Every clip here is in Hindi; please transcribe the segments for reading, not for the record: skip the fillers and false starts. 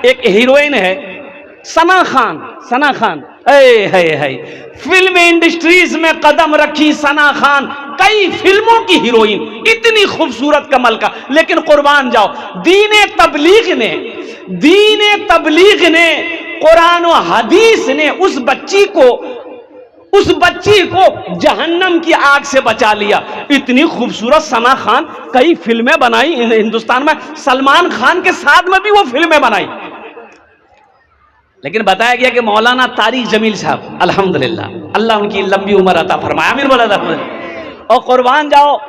एक हीरोइन है सना खान, सना खान, है फिल्म इंडस्ट्रीज में कदम रखी सना खान, कई फिल्मों की हीरोइन, इतनी खूबसूरत कमल का। लेकिन कुर्बान जाओ, दीन तबलीग ने कुरान और हदीस ने उस बच्ची को जहन्नम की आग से बचा लिया। इतनी खूबसूरत सना खान, कई फिल्में बनाई हिंदुस्तान में, सलमान खान के साथ में भी वो फिल्में बनाई। लेकिन बताया गया कि मौलाना तारिक जमील साहब, अल्हम्दुलिल्लाह, अल्लाह उनकी लंबी उम्र अता फरमाए, आमीन बोला था। और कुर्बान जाओ,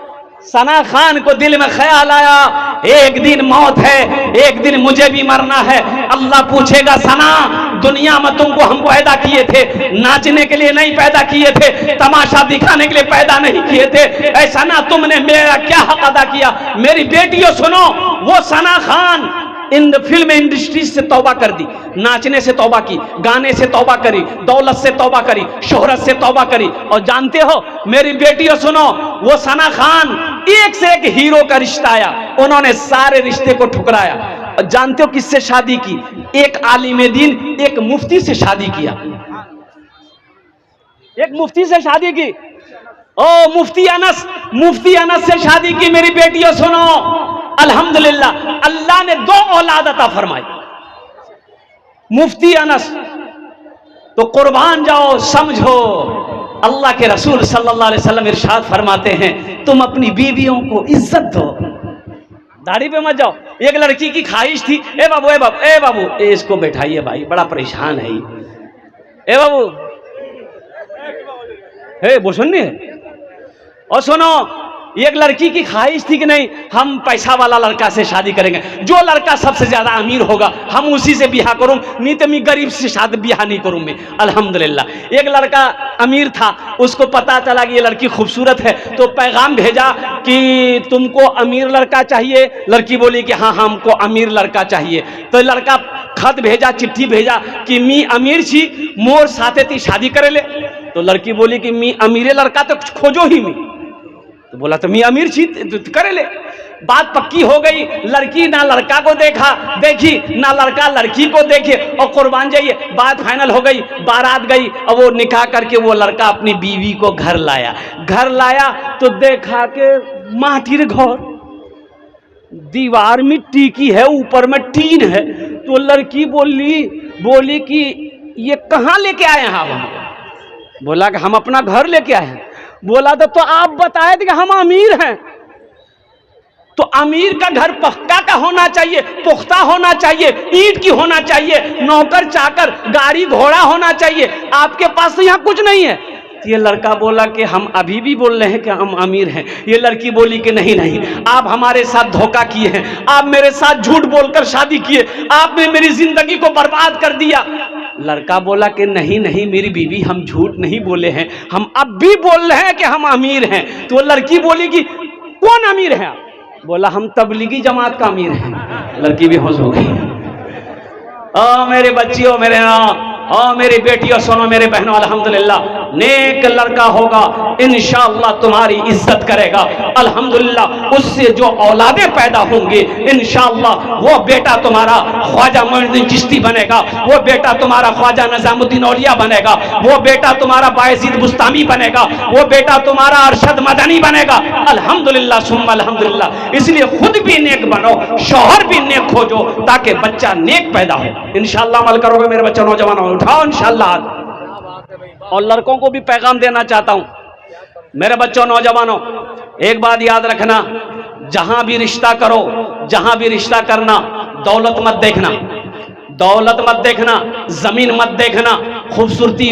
सना खान को दिल में ख्याल आया, एक दिन मौत है, एक दिन मुझे भी मरना है। अल्लाह पूछेगा, सना दुनिया में तुमको हम पैदा किए थे, नाचने के लिए नहीं पैदा किए थे, तमाशा दिखाने के लिए पैदा नहीं किए थे। ऐ सना, तुमने मेरा क्या हक अदा किया? मेरी बेटियों सुनो, वो सना खान इन फिल्म इंडस्ट्री से तौबा कर दी, नाचने से तौबा की, गाने से तौबा करी, दौलत से तौबा करी, शोहरत से तौबा करी। और जानते हो मेरी बेटियों सुनो, वो सना खान एक से एक हीरो का रिश्ता आया, उन्होंने सारे रिश्ते को ठुकराया। और जानते हो किससे शादी की? एक आलिम दीन, एक मुफ्ती से शादी किया, एक मुफ्ती से शादी की। ओ मुफ्ती अनस से शादी की। मेरी बेटियों सुनो, अल्हम्दुलिल्लाह, अल्लाह ने 2 औलाद अता फरमाई, मुफ्ती अनस। तो कुर्बान जाओ, समझो, अल्लाह के रसूल सल्लल्लाहु अलैहि वसल्लम इरशाद फरमाते हैं, तुम अपनी बीवियों को इज्जत दो, दाढ़ी पे मत जाओ। एक लड़की की ख्वाहिश थी, ए बाबू, इसको बैठाइए भाई, बड़ा परेशान है, ए बाबू, वो सुनने। और सुनो, एक लड़की की ख्वाहिश थी कि नहीं, हम पैसा वाला लड़का से शादी करेंगे, जो लड़का सबसे ज्यादा अमीर होगा हम उसी से ब्याह करूं, नहीं तो मैं गरीब से शादी ब्याह नहीं करूं मैं। अल्हम्दुलिल्लाह, एक लड़का अमीर था, उसको पता चला कि ये लड़की खूबसूरत है, तो पैगाम भेजा कि तुमको अमीर लड़का चाहिए? लड़की बोली कि हाँ, हमको अमीर लड़का चाहिए। तो लड़का खत भेजा, चिट्ठी भेजा कि मी अमीर छी, मोर साथे ती शादी करे ले। तो लड़की बोली कि मी अमीरे लड़का तो खोजो ही मी। तो बोला तो मैं अमीर छी, करे ले। बात पक्की हो गई, लड़की ना लड़का को देखी ना लड़का लड़की को देखे, और कुर्बान जाइए, बात फाइनल हो गई, बारात गई, और वो निकाह करके वो लड़का अपनी बीवी को घर लाया। तो देखा के माटीर घर, दीवार मिट्टी की है, ऊपर में टीन है। तो लड़की बोली कि ये कहाँ लेके आए हैं आप? बोला कि हम अपना घर लेके आए हैं। बोला तो आप बताए थे कि हम अमीर हैं। तो अमीर का घर पक्का का होना चाहिए, पुख्ता होना चाहिए, ईंट की होना चाहिए, नौकर चाकर, गाड़ी घोड़ा होना चाहिए। आपके पास तो यहाँ कुछ नहीं है। ये लड़का बोला कि हम अभी भी बोल रहे हैं कि हम अमीर हैं। ये लड़की बोली कि नहीं, आप हमारे साथ धोखा किए हैं, आप मेरे साथ झूठ बोलकर शादी किए, आपने मेरी जिंदगी को बर्बाद कर दिया। लड़का बोला कि नहीं, मेरी बीवी, हम झूठ नहीं बोले हैं, हम अब भी बोल रहे हैं कि हम अमीर हैं। तो लड़की बोली कि कौन अमीर है आप? बोला हम तबलीगी जमात का अमीर हैं। लड़की भी होश हो गई। मेरे बच्चियों, मेरी बेटियों सुनो, मेरे बहनों, अल्हम्दुलिल्लाह, नेक लड़का होगा इंशाअल्लाह तुम्हारी इज्जत करेगा। अल्हम्दुलिल्लाह, उससे जो औलादें पैदा होंगे इंशाअल्लाह वो बेटा तुम्हारा ख्वाजा मोइनुद्दीन चिश्ती बनेगा, वो बेटा तुम्हारा ख्वाजा निजामुद्दीन औलिया बनेगा, वो बेटा तुम्हारा बायजीद बुस्तामी बनेगा, वो बेटा तुम्हारा अरशद मदनी बनेगा। अल्हम्दुलिल्लाह सुम्मा अल्हम्दुलिल्लाह। इसलिए खुद भी नेक बनो, शौहर भी नेक खोजो, ताकि बच्चा नेक पैदा हो। इंशाअल्लाह अमल करोगे मेरे बच्चे, नौजवान उठाओ इंशाअल्लाह। और लड़कों को भी पैगाम देना चाहता हूं, मेरे बच्चों, नौजवानों, एक बात याद रखना, जहां भी रिश्ता करो, जहां भी रिश्ता करना, दौलत मत देखना, जमीन मत देखना, खूबसूरती।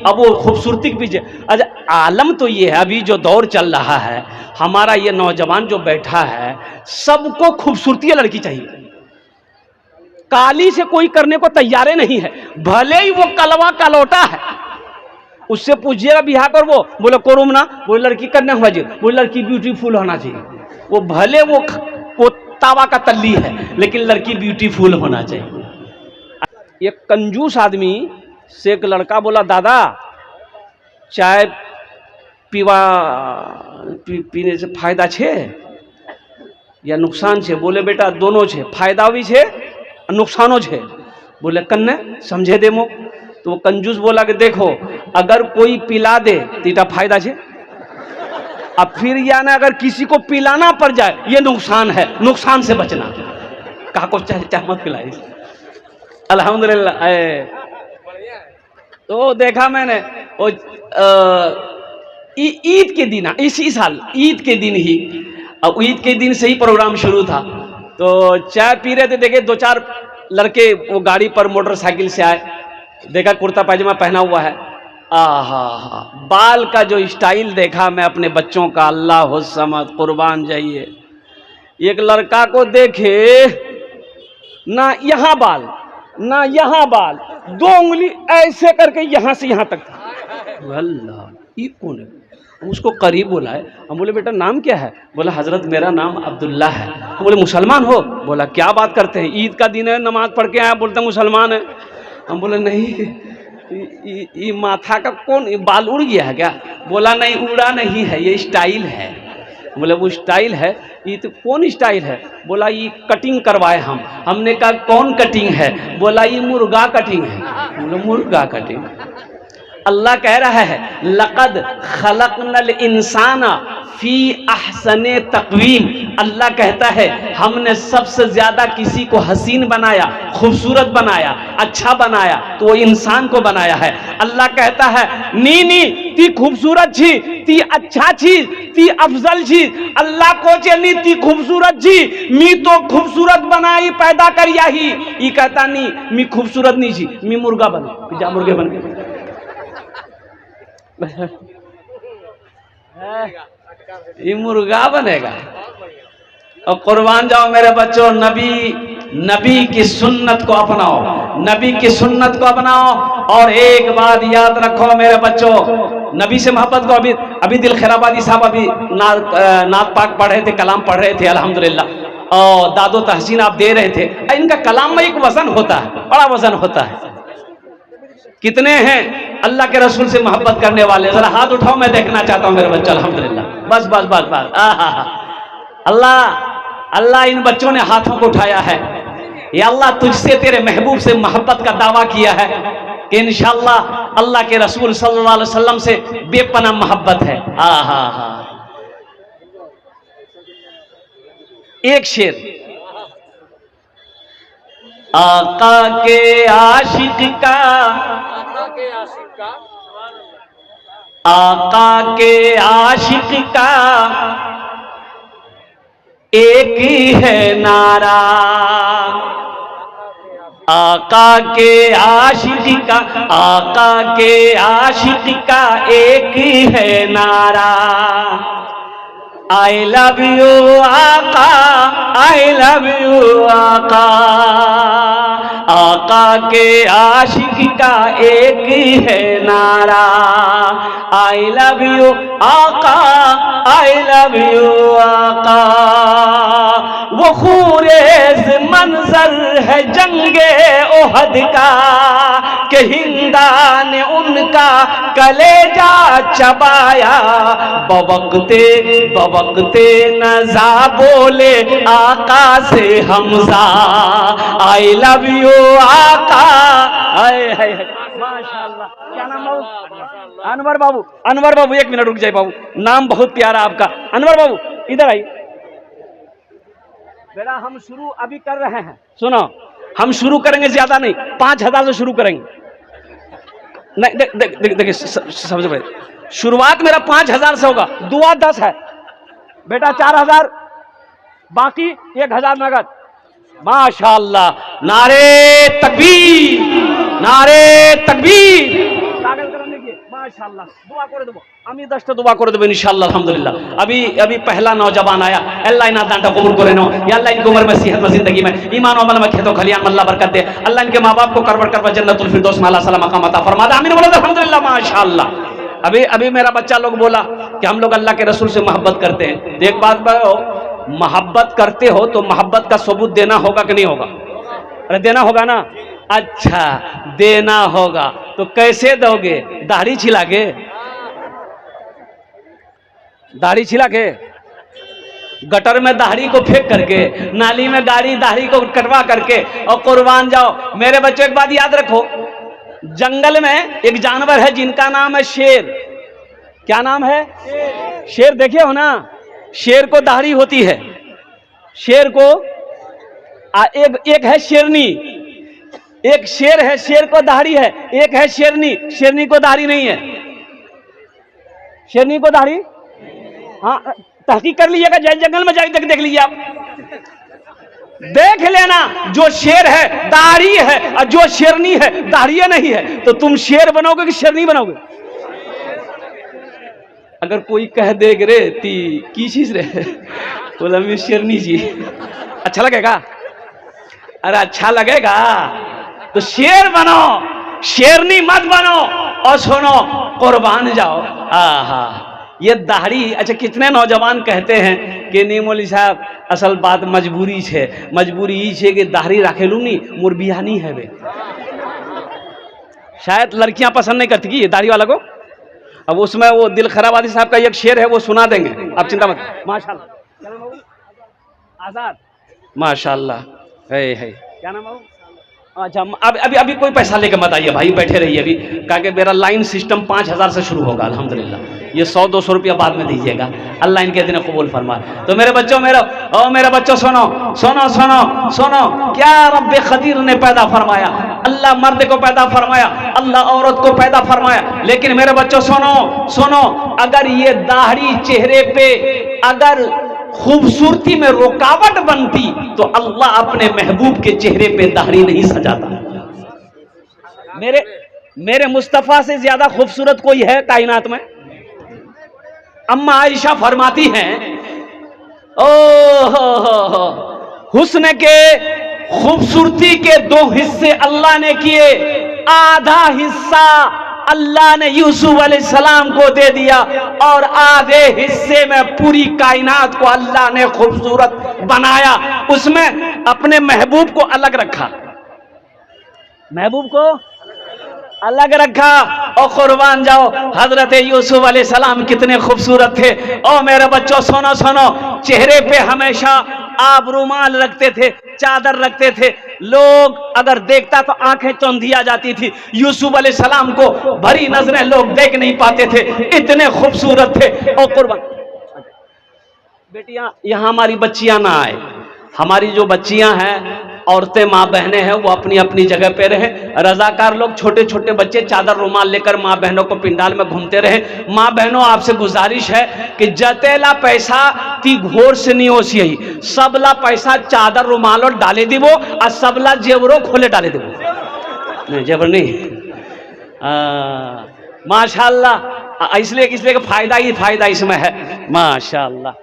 अब वो खूबसूरती के पीछे, अच्छा आलम तो ये है, अभी जो दौर चल रहा है, हमारा ये नौजवान जो बैठा है, सबको खूबसूरती लड़की चाहिए। काली से कोई करने को तैयार नहीं है, भले ही वो कलवा कलौटा है। उससे पूछिएगा बिहार कर, वो बोले कोरुम ना, वो लड़की करने हुआ जी, वो लड़की ब्यूटीफुल होना चाहिए। वो भले वो तावा का तल्ली है, लेकिन लड़की ब्यूटीफुल होना चाहिए। एक कंजूस आदमी से एक लड़का बोला, दादा चाय पीने से फायदा छे या नुकसान छे? बोले बेटा दोनों छे, फायदा भी छे नुकसानो छे। बोले कन्ने समझे दे मो। तो वो कंजूस बोला कि देखो अगर कोई पिला दे तो इटा फायदा छे, अब फिर या ना अगर किसी को पिलाना पड़ जाए ये नुकसान है, नुकसान से बचना। कहा को चाहे चाहे मत पिलाई। अल्हम्दुलिल्लाह। तो देखा मैंने वो ईद के दिन, इसी साल ईद के दिन ही, अब ईद के दिन से ही प्रोग्राम शुरू था। तो चाय पी रहे थे, देखे दो चार लड़के वो गाड़ी पर मोटरसाइकिल से आए, देखा कुर्ता पैजामा पहना हुआ है, आहा हा, बाल का जो स्टाइल देखा मैं अपने बच्चों का, अल्लाह हो समद कुर्बान जाइए। एक लड़का को देखे ना यहाँ बाल ना यहाँ बाल, 2 उंगली ऐसे करके यहाँ से यहाँ तक था। अल्लाह ये कौन है? हम उसको करीब बुलाए, हम बोले बेटा नाम क्या है? बोला हजरत मेरा नाम अब्दुल्ला है। हम बोले मुसलमान हो? बोला क्या बात करते हैं, ईद का दिन है नमाज पढ़ के आया, बोलते हैं मुसलमान है। हम बोले नहीं ये माथा का कौन बाल उड़ गया है क्या? बोला नहीं उड़ा नहीं है, ये स्टाइल है। बोले वो स्टाइल है, ये तो कौन स्टाइल है? बोला ये कटिंग करवाए हम। हमने कहा कौन कटिंग है? बोला ये मुर्गा कटिंग है। बोला मुर्गा कटिंग? अल्लाह कह रहा है लक़द खलक़नल इंसाना फी अहसने तक़वीम। अल्लाह कहता है हमने सबसे ज्यादा किसी को हसीन बनाया, खूबसूरत बनाया, अच्छा बनाया तो वो इंसान को बनाया है। अल्लाह कहता है नी नी ती खूबसूरत छी, ती अच्छा छी, ती अफजल छी। अल्लाह को चली ती खूबसूरत छी, मी तो खूबसूरत बनाई पैदा करिया ही। ये कहता नहीं मी खूबसूरत नहीं छी, मी मुर्गा बन जा, मुर्गे बन गए। ये मुर्गा बनेगा। और कुर्बान जाओ मेरे बच्चों, नबी की सुन्नत को अपनाओ, नबी की सुन्नत को अपनाओ। और एक बात याद रखो मेरे बच्चों, नबी से मोहब्बत को अभी दिल खैराबादी साहब अभी नात पाक पढ़ रहे थे, कलाम पढ़ रहे थे अल्हम्दुलिल्लाह, और दादो तहसीन आप दे रहे थे। इनका कलाम में एक वजन होता है, बड़ा वजन होता है। कितने हैं अल्लाह के रसूल से मोहब्बत करने वाले? जरा हाथ उठाओ, मैं देखना चाहता हूं मेरे बच्चे। अल्हम्दुलिल्लाह, बस बस बस बस। अल्लाह इन बच्चों ने हाथों को उठाया है। या अल्लाह तुझसे तेरे महबूब से मोहब्बत का दावा किया है कि इंशाअल्लाह अल्लाह के रसूल सल्लल्लाहु अलैहि वसल्लम से बेपनाह मोहब्बत है। एक शेर, आका के आशिक का, आका के आशिक का एक ही है नारा, आका के आशिक का, आका के आशिक का एक ही है नारा। आई लव यू आका, आई लव यू आका, आका के आशिक का एक ही है नारा। आई लव यू आका, आई लव यू आका। वो खूरेज मंजर है जंगे ओहद का कि हिंदा ने उनका कलेजा चबाया। बवक्ते बवक्ते नजा बोले आका से हमजा, आई लव यू आका। माशाअल्लाह। क्या नाम बाबू? अनवर बाबू। अनवर बाबू एक मिनट रुक जाए बाबू, नाम बहुत प्यारा आपका। अनवर बाबू इधर आइए बेटा, हम शुरू अभी कर रहे हैं, सुनो हम शुरू करेंगे, ज्यादा नहीं, 5000 से शुरू करेंगे। नहीं देखिए सबसे पहले शुरुआत मेरा 5000 से होगा, दुआ 10 है बेटा, 4000 बाकी 1000 नगद। माशाअल्लाह, नारे तकबीर, नारे तकबीर। माशाअल्लाह, दुआ करे देबो আমি 10টা दुआ করে দেব इंशाअल्लाह अल्हम्दुलिल्लाह। अभी पहला नौजवान आया, अल्लाह इना दांटा कबूल करे नो, या अल्लाह इनकी उम्र में सेहत में जिंदगी में ईमान और अमल में खेतों खलियान में अल्लाह बरकत दे। अल्लाह इनके मां बाप को करबर करबर जन्नतुल फिरदौस में अल्लाह सलाम मकाम अता फरमा दे। आमीन बोलो अल्हम्दुलिल्लाह। माशाअल्लाह। अभी मेरा बच्चा लोग बोला कि हम लोग अल्लाह के रसूल से मोहब्बत करते हैं। तो एक बात बताओ, मोहब्बत करते हो तो मोहब्बत का सबूत देना होगा कि नहीं होगा? अरे देना होगा ना। अच्छा देना होगा तो कैसे दोगे? दाढ़ी छिला के? दाढ़ी छिला के? गटर में दाढ़ी को फेंक करके, नाली में गाड़ी दाढ़ी को कटवा करके और कुर्बान जाओ। मेरे बच्चों एक बात याद रखो, जंगल में एक जानवर है जिनका नाम है शेर। क्या नाम है? शेर। देखे हो ना, शेर को दाढ़ी होती है, शेर को एक है शेरनी, एक शेर है, शेर को दाढ़ी है, एक है शेरनी, शेरनी को दाढ़ी नहीं है। शेरनी को दाढ़ी, हाँ तहकीक कर लीजिएगा, जंगल में जाइए देख लीजिए आप, देख लेना। जो शेर है दाढ़ी है और जो शेरनी है दाढ़ी नहीं है। तो तुम शेर बनोगे कि शेरनी बनोगे? अगर कोई कह देगे रे ती की चीज रे, बोला मैं शेरनी जी, अच्छा लगेगा? अरे अच्छा लगेगा तो शेर बनो, शेरनी मत बनो। और सुनो, कुर्बान जाओ। आहा, ये दाढ़ी, अच्छा कितने नौजवान कहते हैं कि नहीं मौलवी साहब असल बात मजबूरी है, मजबूरी ये है कि दाढ़ी रखेलू नहीं, मोर बियाह नहीं है बे। शायद लड़कियां पसंद नहीं करती कि दाढ़ी वाला को। अब उसमें वो दिल खराबादी साहब का एक शेर है, वो सुना देंगे, आप चिंता मत। माशाल्लाह, आजाद, माशाल्लाह है। क्या नाम है? अच्छा, अभी कोई पैसा लेके मत आइए भाई, बैठे रहिए अभी, क्योंकि मेरा लाइन सिस्टम 5000 से शुरू होगा अल्हम्दुलिल्लाह। ये 100-200 रुपया बाद में दीजिएगा, अल्लाह इनके दिन कबूल फरमा। तो मेरे बच्चों, मेरे बच्चों सुनो सुनो सुनो सुनो, क्या रब्बे खदीर ने पैदा फरमाया? अल्लाह मर्द को पैदा फरमाया, अल्लाह औरत को पैदा फरमाया। लेकिन मेरे बच्चों सुनो सुनो, अगर ये दाढ़ी चेहरे पे अगर खूबसूरती में रुकावट बनती तो अल्लाह अपने महबूब के चेहरे पे दाढ़ी नहीं सजाता। मेरे मुस्तफा से ज्यादा खूबसूरत कोई है कायनात में? अम्मा आयशा फरमाती हैं, हो हुस्न के खूबसूरती के 2 हिस्से अल्लाह ने किए, आधा हिस्सा अल्लाह ने यूसुफ अलैहिस्सलाम को दे दिया और आधे हिस्से में पूरी कायनात को अल्लाह ने खूबसूरत बनाया। उसमें अपने महबूब को अलग रखा, महबूब को अलग रखा। और कुर्बान जाओ, हजरत यूसुफ अलैहिस्सलाम कितने खूबसूरत थे। और मेरे बच्चों सुनो सुनो, चेहरे पे हमेशा आप रुमाल रखते थे, चादर रखते थे, लोग अगर देखता तो आंखें चौंधिया जाती थी। यूसुफ अलैहिस्सलाम को भरी नजरें लोग देख नहीं पाते थे, इतने खूबसूरत थे। और कुर्बान बेटियां, यहां हमारी बच्चियां ना आए, हमारी जो बच्चियां हैं, औरतें माँ बहनें हैं, वो अपनी अपनी जगह पे रहे। रजाकार लोग, छोटे छोटे बच्चे चादर रुमाल लेकर माँ बहनों को पिंडाल में घूमते रहे। माँ बहनों, आपसे गुजारिश है कि जतेला पैसा ती घोर से नहीं होसी ही, सबला पैसा चादर रुमाल और डाले दिवो और सबला जेवरों खोले डाले दिवो। नहीं जेवर नहीं, माशाल्लाह, इसलिए फायदा ही फायदा इसमें है। माशाल्लाह,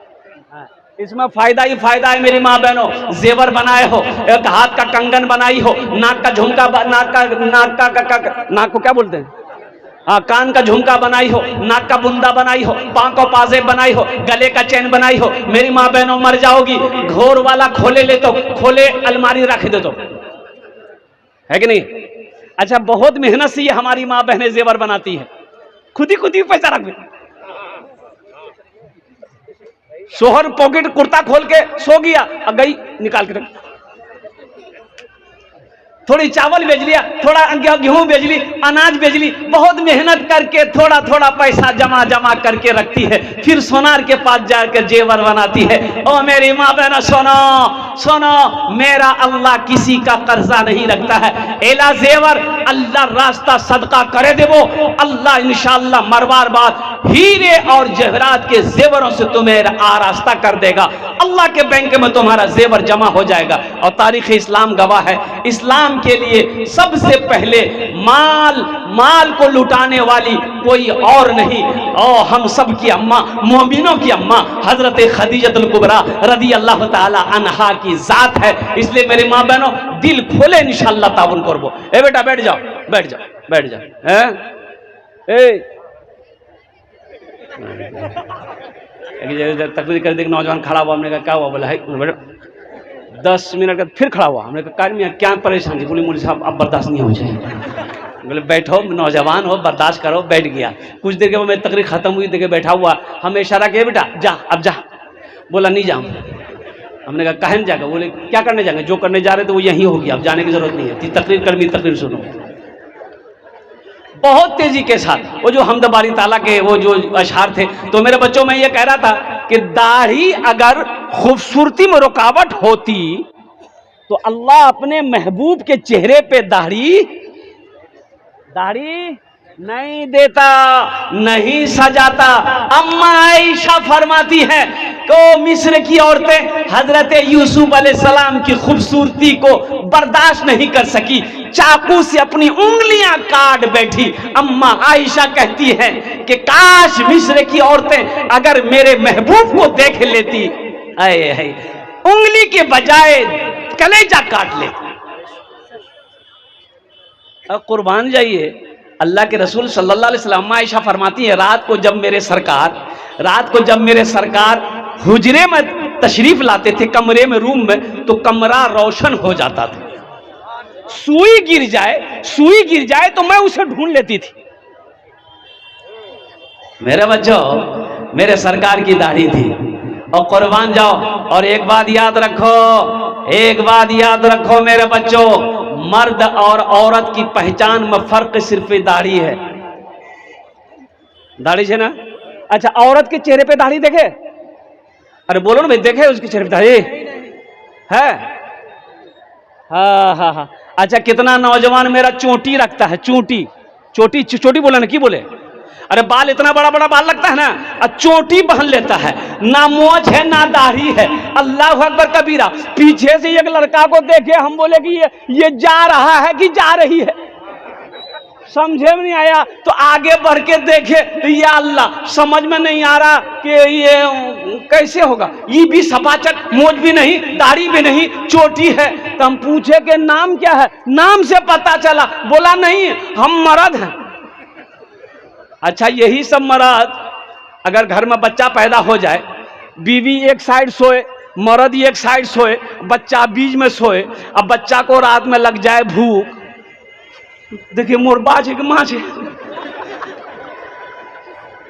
इसमें फायदा ही फायदा है। मेरी माँ बहनों, जेवर बनाए हो, एक हाथ का कंगन बनाई हो, नाक का झुमका, नाक को क्या बोलते हैं, हाँ, कान का झुमका बनाई हो, नाक का बुंदा बनाई हो, पांव को पाजेब बनाई हो, गले का चैन बनाई हो। मेरी माँ बहनों, मर जाओगी, घोर वाला खोले ले तो खोले अलमारी रख दे तो, है कि नहीं? अच्छा, बहुत मेहनत से ये हमारी माँ बहनें जेवर बनाती है, खुद ही पैसा रख दे। सोहर पॉकेट कुर्ता खोल के सो गया, गई निकाल के रख, थोड़ी चावल बेच लिया, थोड़ा गेहूं बेच ली, अनाज बेच ली, बहुत मेहनत करके थोड़ा थोड़ा पैसा जमा करके रखती है, फिर सोनार के पास जाकर जेवर बनाती है। ओ मेरी माँ बहना, सुनो सुनो, मेरा अल्लाह किसी का कर्जा नहीं रखता है। एला जेवर अल्लाह रास्ता सदका करे देवो, अल्लाह इंशाअल्लाह मरवार बाद हीरे और जहरात के जेवरों से तुम्हें आरास्ता कर देगा। अल्लाह के बैंक में तुम्हारा जेवर जमा हो जाएगा। और तारीख इस्लाम गवाह है, इस्लाम के लिए सबसे पहले माल को लुटाने वाली कोई और नहीं, और हम सब की अम्मा, मोमिनों की अम्मा हजरत खदीजतुल कुबरा रदी अल्लाह ताला अन्हा की जात है। इसलिए मेरे माँ बहनों, दिल खोले इंशाअल्लाह ताउन करबो। ए बेटा बैठ जाओ, बैठ जाओ, बैठ जाओ, हैं? तकबीर कर दे, नौजवान खड़ा हुआ, हमने कहा क्या हुआ? बोला है 10 मिनट का फिर खड़ा हुआ। हमने कहा में क्या परेशानी? बोली मौलवी साहब अब बर्दाश्त नहीं हो जाए। बोले बैठो, नौजवान हो, बर्दाश्त करो। बैठ गया। कुछ देर के बाद मेरी तकरीर खत्म हुई, देखे बैठा हुआ, हमें इशारा किया, बेटा जा, अब जा। बोला नहीं जाऊँ। हमने कहा काहे नहीं जाएगा? बोले क्या करने जाएंगे? जो करने जा रहे थे वो यहीं होगी, अब जाने की जरूरत नहीं है। तकरीर कर, मेरी तकरीर सुनो। बहुत तेजी के साथ वो जो हमद बारी ताला के वो जो अशआर थे। तो मेरे बच्चों में ये कह रहा था कि दाढ़ी अगर खूबसूरती में रुकावट होती तो अल्लाह अपने महबूब के चेहरे पे दाढ़ी नहीं देता, नहीं सजाता। अम्मा आयशा फरमाती है कि मिस्र की औरतें हजरत यूसुफ अलैहिस्सलाम की खूबसूरती को बर्दाश्त नहीं कर सकी, चाकू से अपनी उंगलियां काट बैठी। अम्मा आयशा कहती है कि काश मिस्र की औरतें अगर मेरे महबूब को देख लेती, आए उंगली के बजाय कलेजा काट लेती। अब कुर्बान जाइए, अल्लाह के रसूल सल्लल्लाहु अलैहि वसल्लम, आयशा फरमाती है रात को जब मेरे सरकार हुजरे में तशरीफ लाते थे, कमरे में, रूम में, तो कमरा रोशन हो जाता था। सुई गिर जाए तो मैं उसे ढूंढ लेती थी। मेरे बच्चों, मेरे सरकार की दाढ़ी थी। और कुर्बान जाओ, और एक बात याद रखो मेरे बच्चों, मर्द और औरत की पहचान में फर्क सिर्फ दाढ़ी है। दाढ़ी है ना? अच्छा, औरत के चेहरे पे दाढ़ी देखे? अरे बोलो ना भाई, देखे उसके चेहरे पे दाढ़ी है? हाँ। अच्छा, कितना नौजवान मेरा चोटी रखता है, चोटी बोले ना, की बोले? अरे बाल इतना बड़ा बड़ा बाल लगता है ना, और चोटी पहन लेता है, ना मोछ है ना दाढ़ी है। अल्लाह अकबर कबीरा। पीछे से एक लड़का को देखे, हम बोले कि ये जा रहा है कि जा रही है, समझे में नहीं आया। तो आगे बढ़ के देखे तो या अल्लाह, समझ में नहीं आ रहा कि ये कैसे होगा। ये भी सपाचट, मोछ भी नहीं, दाढ़ी भी नहीं, चोटी है। तो हम पूछे कि नाम क्या है? नाम से पता चला। बोला नहीं, हम मर्द हैं। अच्छा, यही सब मर्द, अगर घर में बच्चा पैदा हो जाए, बीवी एक साइड सोए, मर्द एक साइड सोए, बच्चा बीच में सोए, अब बच्चा को रात में लग जाए भूख, देखिए मोर बाज है कि माछ है,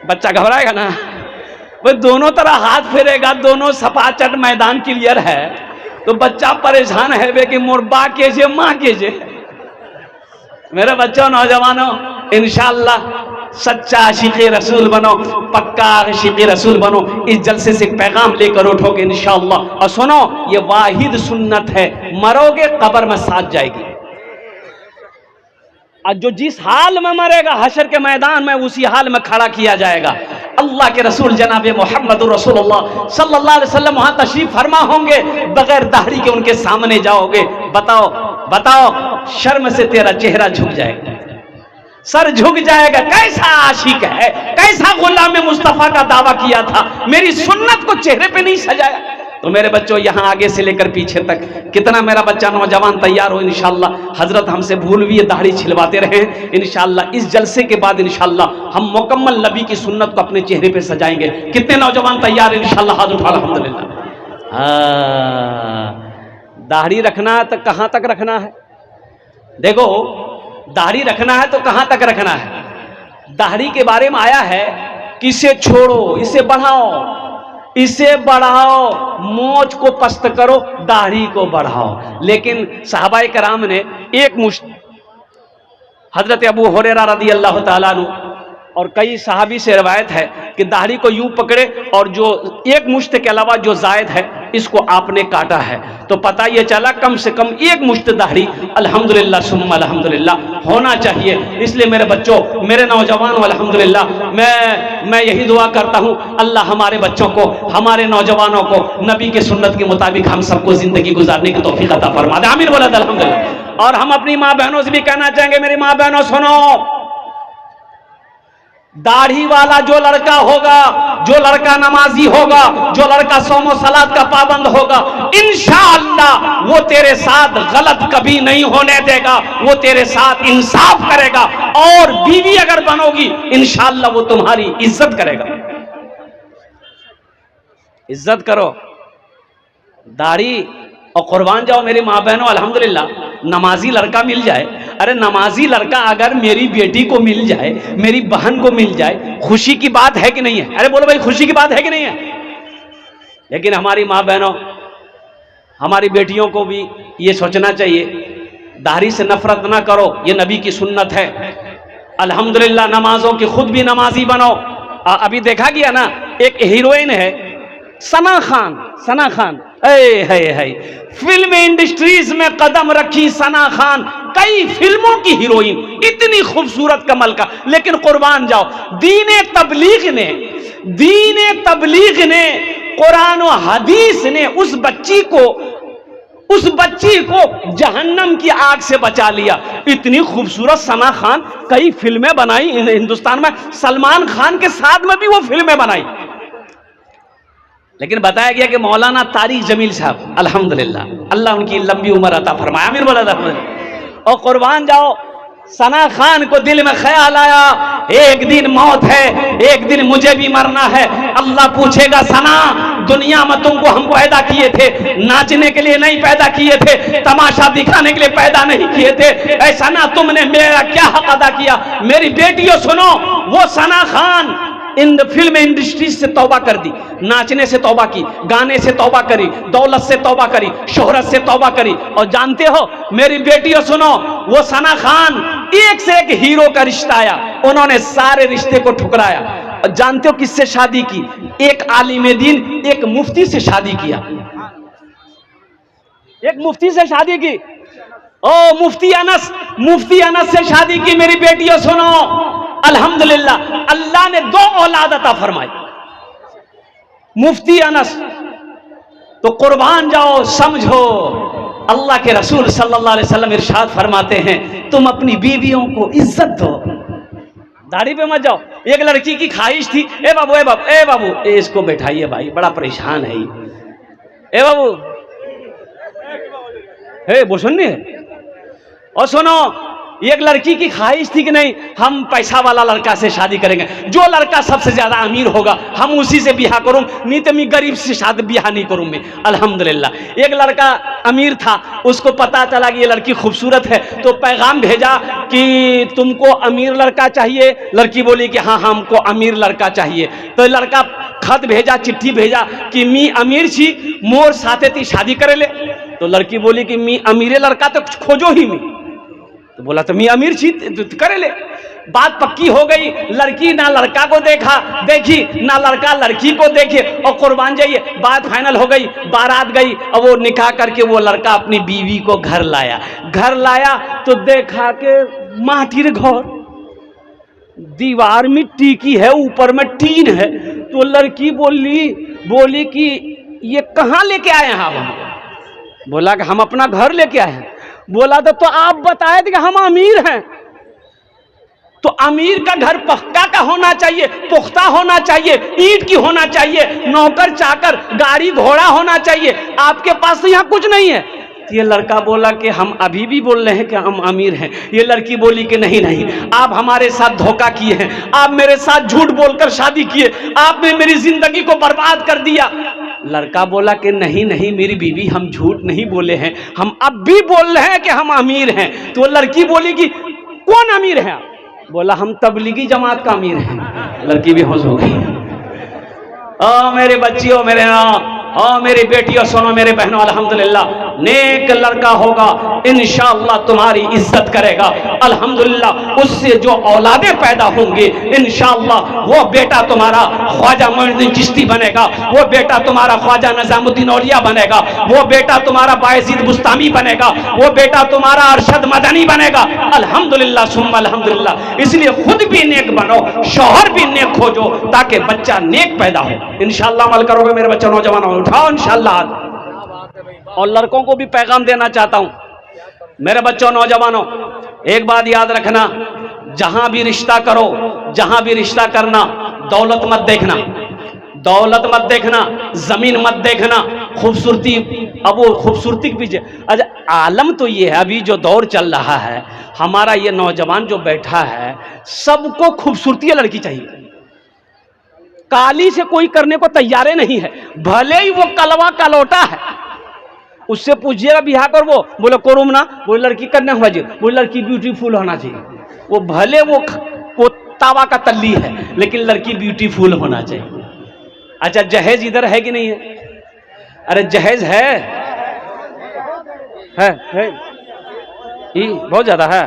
बच्चा घबराएगा ना? वो दोनों तरह हाथ फेरेगा, दोनों सपाचट, मैदान क्लियर है, तो बच्चा परेशान है वे कि मोर बा के जे माँ के जे। मेरे बच्चों, नौजवानों, इंशाअल्लाह सच्चा आशिक़े रसूल बनो, पक्का आशिक़े रसूल बनो। इस जलसे से पैगाम लेकर उठोगे इंशाअल्लाह। और सुनो, ये वाहिद सुन्नत है, मरोगे कब्र में साथ जाएगी। और जो जिस हाल में मरेगा हशर के मैदान में, उसी हाल में खड़ा किया जाएगा। अल्लाह के रसूल जनाब मोहम्मद रसूलुल्लाह सल्लल्लाहु अलैहि वसल्लम वहां तशरीफ फरमा होंगे, बगैर दाढ़ी के उनके सामने जाओगे। बताओ, शर्म से तेरा चेहरा झुक जाएगा, सर झुक जाएगा। कैसा आशिक है, कैसा गुलाम मुस्तफा का दावा किया था, मेरी सुन्नत को चेहरे पे नहीं सजाया। तो मेरे बच्चों, यहाँ आगे से लेकर पीछे तक कितना मेरा बच्चा नौजवान तैयार हो इंशाअल्लाह। हजरत हमसे भूल भी ये दाढ़ी छिलवाते रहे इंशाअल्लाह। इस जलसे के बाद इंशाअल्लाह हम मुकम्मल नबी की सुन्नत को अपने चेहरे पे सजाएंगे। कितने नौजवान तैयार इंशाअल्लाह? हाथ उठा, अल्हम्दुलिल्लाह। दाढ़ी रखना है तो कहाँ तक रखना है? देखो, दाढ़ी रखना है तो कहां तक रखना है? दाढ़ी के बारे में आया है कि इसे छोड़ो, इसे बढ़ाओ, मोछ को पस्त करो, दाढ़ी को बढ़ाओ। लेकिन सहाबाए कराम ने एक मुश्त, हजरत अबू हुरैरा रज़ियल्लाहु ताला अन्हु और कई सहाबी से रवायत है कि दाढ़ी को यूं पकड़े और जो एक मुश्त के अलावा जो जायद है इसको आपने काटा है, तो पता ये चला कम से कम एक मुश्त दाढ़ी अल्हम्दुलिल्लाह सुम्मा अल्हम्दुलिल्लाह होना चाहिए। इसलिए मेरे बच्चों, मेरे नौजवान, अल्हम्दुलिल्लाह मैं यही दुआ करता हूँ, अल्लाह हमारे बच्चों को, हमारे नौजवानों को नबी के सुन्नत के मुताबिक हम सबको जिंदगी गुजारने की तौफीक अता फरमा दे। आमीन बोला अल्हम्दुलिल्लाह। और हम अपनी माँ बहनों से भी कहना चाहेंगे, मेरी माँ बहनों सुनो, दाढ़ी वाला जो लड़का होगा, जो लड़का नमाजी होगा, जो लड़का सौमो सलात का पाबंद होगा, इंशाअल्लाह वो तेरे साथ गलत कभी नहीं होने देगा, वो तेरे साथ इंसाफ करेगा। और बीवी अगर बनोगी इंशाअल्लाह वो तुम्हारी इज्जत करेगा। इज्जत करो, दाढ़ी। और कुर्बान जाओ मेरी माँ बहनों, अल्हम्दुलिल्लाह नमाजी लड़का मिल जाए। अरे नमाजी लड़का अगर मेरी बेटी को मिल जाए, मेरी बहन को मिल जाए, खुशी की बात है कि नहीं है? अरे बोलो भाई, खुशी की बात है कि नहीं है? लेकिन हमारी माँ बहनों, हमारी बेटियों को भी ये सोचना चाहिए, दाढ़ी से नफरत ना करो, ये नबी की सुन्नत है। अल्हम्दुलिल्लाह नमाजों की खुद भी नमाजी बनो। अभी देखा गया ना, एक हीरोइन है सना खान, सना खान, है फिल्म इंडस्ट्रीज में कदम रखी सना खान, कई फिल्मों की हीरोइन, इतनी खूबसूरत कमल का। लेकिन कुर्बान जाओ, दीन तबलीग ने कुरान और हदीस ने उस बच्ची को जहन्नम की आग से बचा लिया। इतनी खूबसूरत सना खान, कई फिल्में बनाई हिंदुस्तान में, सलमान खान के साथ में भी वो फिल्में बनाई। लेकिन बताया गया कि मौलाना तारिक जमील साहब, अल्हम्दुलिल्लाह, अल्लाह उनकी लंबी उम्र अता फरमाए, आमीन बोला था। और कुर्बान जाओ, सना खान को दिल में ख्याल आया, एक दिन मौत है, एक दिन मुझे भी मरना है। अल्लाह पूछेगा, सना दुनिया में तुमको हम पैदा किए थे, नाचने के लिए नहीं पैदा किए थे, तमाशा दिखाने के लिए पैदा नहीं किए थे। ऐसा ना तुमने मेरा क्या हक अदा किया। मेरी बेटियों सुनो, वो सना खान इन फिल्म इंडस्ट्री से तौबा कर दी, नाचने से तौबा की, गाने से तौबा करी, दौलत से तौबा करी, शोहरत से तौबा करी। और जानते हो मेरी बेटियों सुनो, वो सना खान एक से एक हीरो का रिश्ता आया, उन्होंने सारे रिश्ते को ठुकराया। और जानते हो किससे शादी की? एक आलिम दीन, एक मुफ्ती से शादी किया, एक मुफ्ती से शादी की। ओ मुफ्ती अनस से शादी की। मेरी बेटियों सुनो, अल्हम्दुलिल्लाह अल्लाह ने 2 औलाद अता फरमाई, मुफ्ती अनस। तो कुर्बान जाओ, समझो, अल्लाह के रसूल सल्लल्लाहु अलैहि वसल्लम इरशाद फरमाते हैं, तुम अपनी बीवियों को इज्जत दो, दाढ़ी पे मत जाओ। एक लड़की की ख्वाहिश थी, ए बाबू इसको बैठाइए भाई, बड़ा परेशान है, ए बाबू, वो सुननी है। और सुनो, एक लड़की की ख्वाहिश थी कि नहीं, हम पैसा वाला लड़का से शादी करेंगे, जो लड़का सबसे ज्यादा अमीर होगा हम उसी से ब्याह करूं, नहीं तो मैं गरीब से शादी ब्याह नहीं करूं मैं। अल्हम्दुलिल्लाह एक लड़का अमीर था, उसको पता चला कि ये लड़की खूबसूरत है, तो पैगाम भेजा कि तुमको अमीर लड़का चाहिए। लड़की बोली कि हाँ हमको अमीर लड़का चाहिए। तो लड़का खत भेजा, चिट्ठी भेजा कि मी अमीर छी, मोर साथे थी शादी करे ले। तो लड़की बोली कि मी अमीरे लड़का तो खोजो ही मैं। तो बोला तो मैं अमीर छी तो करे ले। बात पक्की हो गई, लड़की ना लड़का को देखी ना लड़का लड़की को देखे, और कुर्बान जाइए बात फाइनल हो गई, बारात गई। अब वो निकाह करके वो लड़का अपनी बीवी को घर लाया तो देखा के माटी घर, दीवार मिट्टी की है, ऊपर में टीन है। तो लड़की बोली कि ये कहाँ लेके आए हैं आप? बोला कि हम अपना घर लेके आए हैं। बोला तो आप बताए थे कि हम अमीर हैं। तो अमीर का घर पक्का का होना चाहिए, पुख्ता होना चाहिए, ईंट की होना चाहिए, नौकर चाकर गाड़ी घोड़ा होना चाहिए। आपके पास तो यहाँ कुछ नहीं है। ये लड़का बोला कि हम अभी भी बोल रहे हैं कि हम अमीर हैं। ये लड़की बोली कि नहीं, आप हमारे साथ धोखा किए हैं, आप मेरे साथ झूठ बोलकर शादी किए, आपने मेरी जिंदगी को बर्बाद कर दिया। लड़का बोला कि नहीं मेरी बीवी, हम झूठ नहीं बोले हैं, हम अब भी बोल रहे हैं कि हम अमीर हैं। तो लड़की बोली कि कौन अमीर है आप? बोला हम तबलीगी जमात का अमीर हैं। लड़की भी होश हो गई। मेरे बच्चियों, मेरी बेटियों सुनो, मेरे बहनों, अल्हम्दुलिल्लाह नेक लड़का होगा इंशाअल्लाह तुम्हारी इज्जत करेगा। अल्हम्दुलिल्लाह उससे जो औलादे पैदा होंगे इंशाअल्लाह वो बेटा तुम्हारा ख्वाजा मोइनुद्दीन चिश्ती बनेगा, वो बेटा तुम्हारा ख्वाजा निजामुद्दीन औलिया बनेगा, वो बेटा तुम्हारा बायजीद बुस्तामी बनेगा, वो बेटा तुम्हारा अरशद मदनी बनेगा। अल्हम्दुलिल्लाह सुम्मा अल्हम्दुलिल्लाह। इसलिए खुद भी नेक बनो, शौहर भी नेक खोजो, ताकि बच्चा नेक पैदा हो। इंशाअल्लाह अमल करोगे मेरे बच्चों, नौजवानों, उठाओ इंशाअल्लाह। और लड़कों को भी पैगाम देना चाहता हूं, मेरे बच्चों, नौजवानों, एक बात याद रखना, जहां भी रिश्ता करो, जहां भी रिश्ता करना, दौलत मत देखना, जमीन मत देखना, खूबसूरती। अब वो खूबसूरती के पीछे, अच्छा आलम तो ये है, अभी जो दौर चल रहा है, हमारा ये नौजवान जो बैठा है, सबको खूबसूरती लड़की चाहिए। काली से कोई करने को तैयार नहीं है, भले ही वो कलवा कलौटा है। उससे पूछिएगा बिहार कर, वो बोले करूम ना, वो लड़की करने हुआ जी, वो लड़की ब्यूटीफुल होना चाहिए। वो भले वो तावा का तल्ली है, लेकिन लड़की ब्यूटीफुल होना चाहिए। अच्छा जहेज इधर है कि नहीं है? अरे जहेज है ये बहुत ज्यादा है।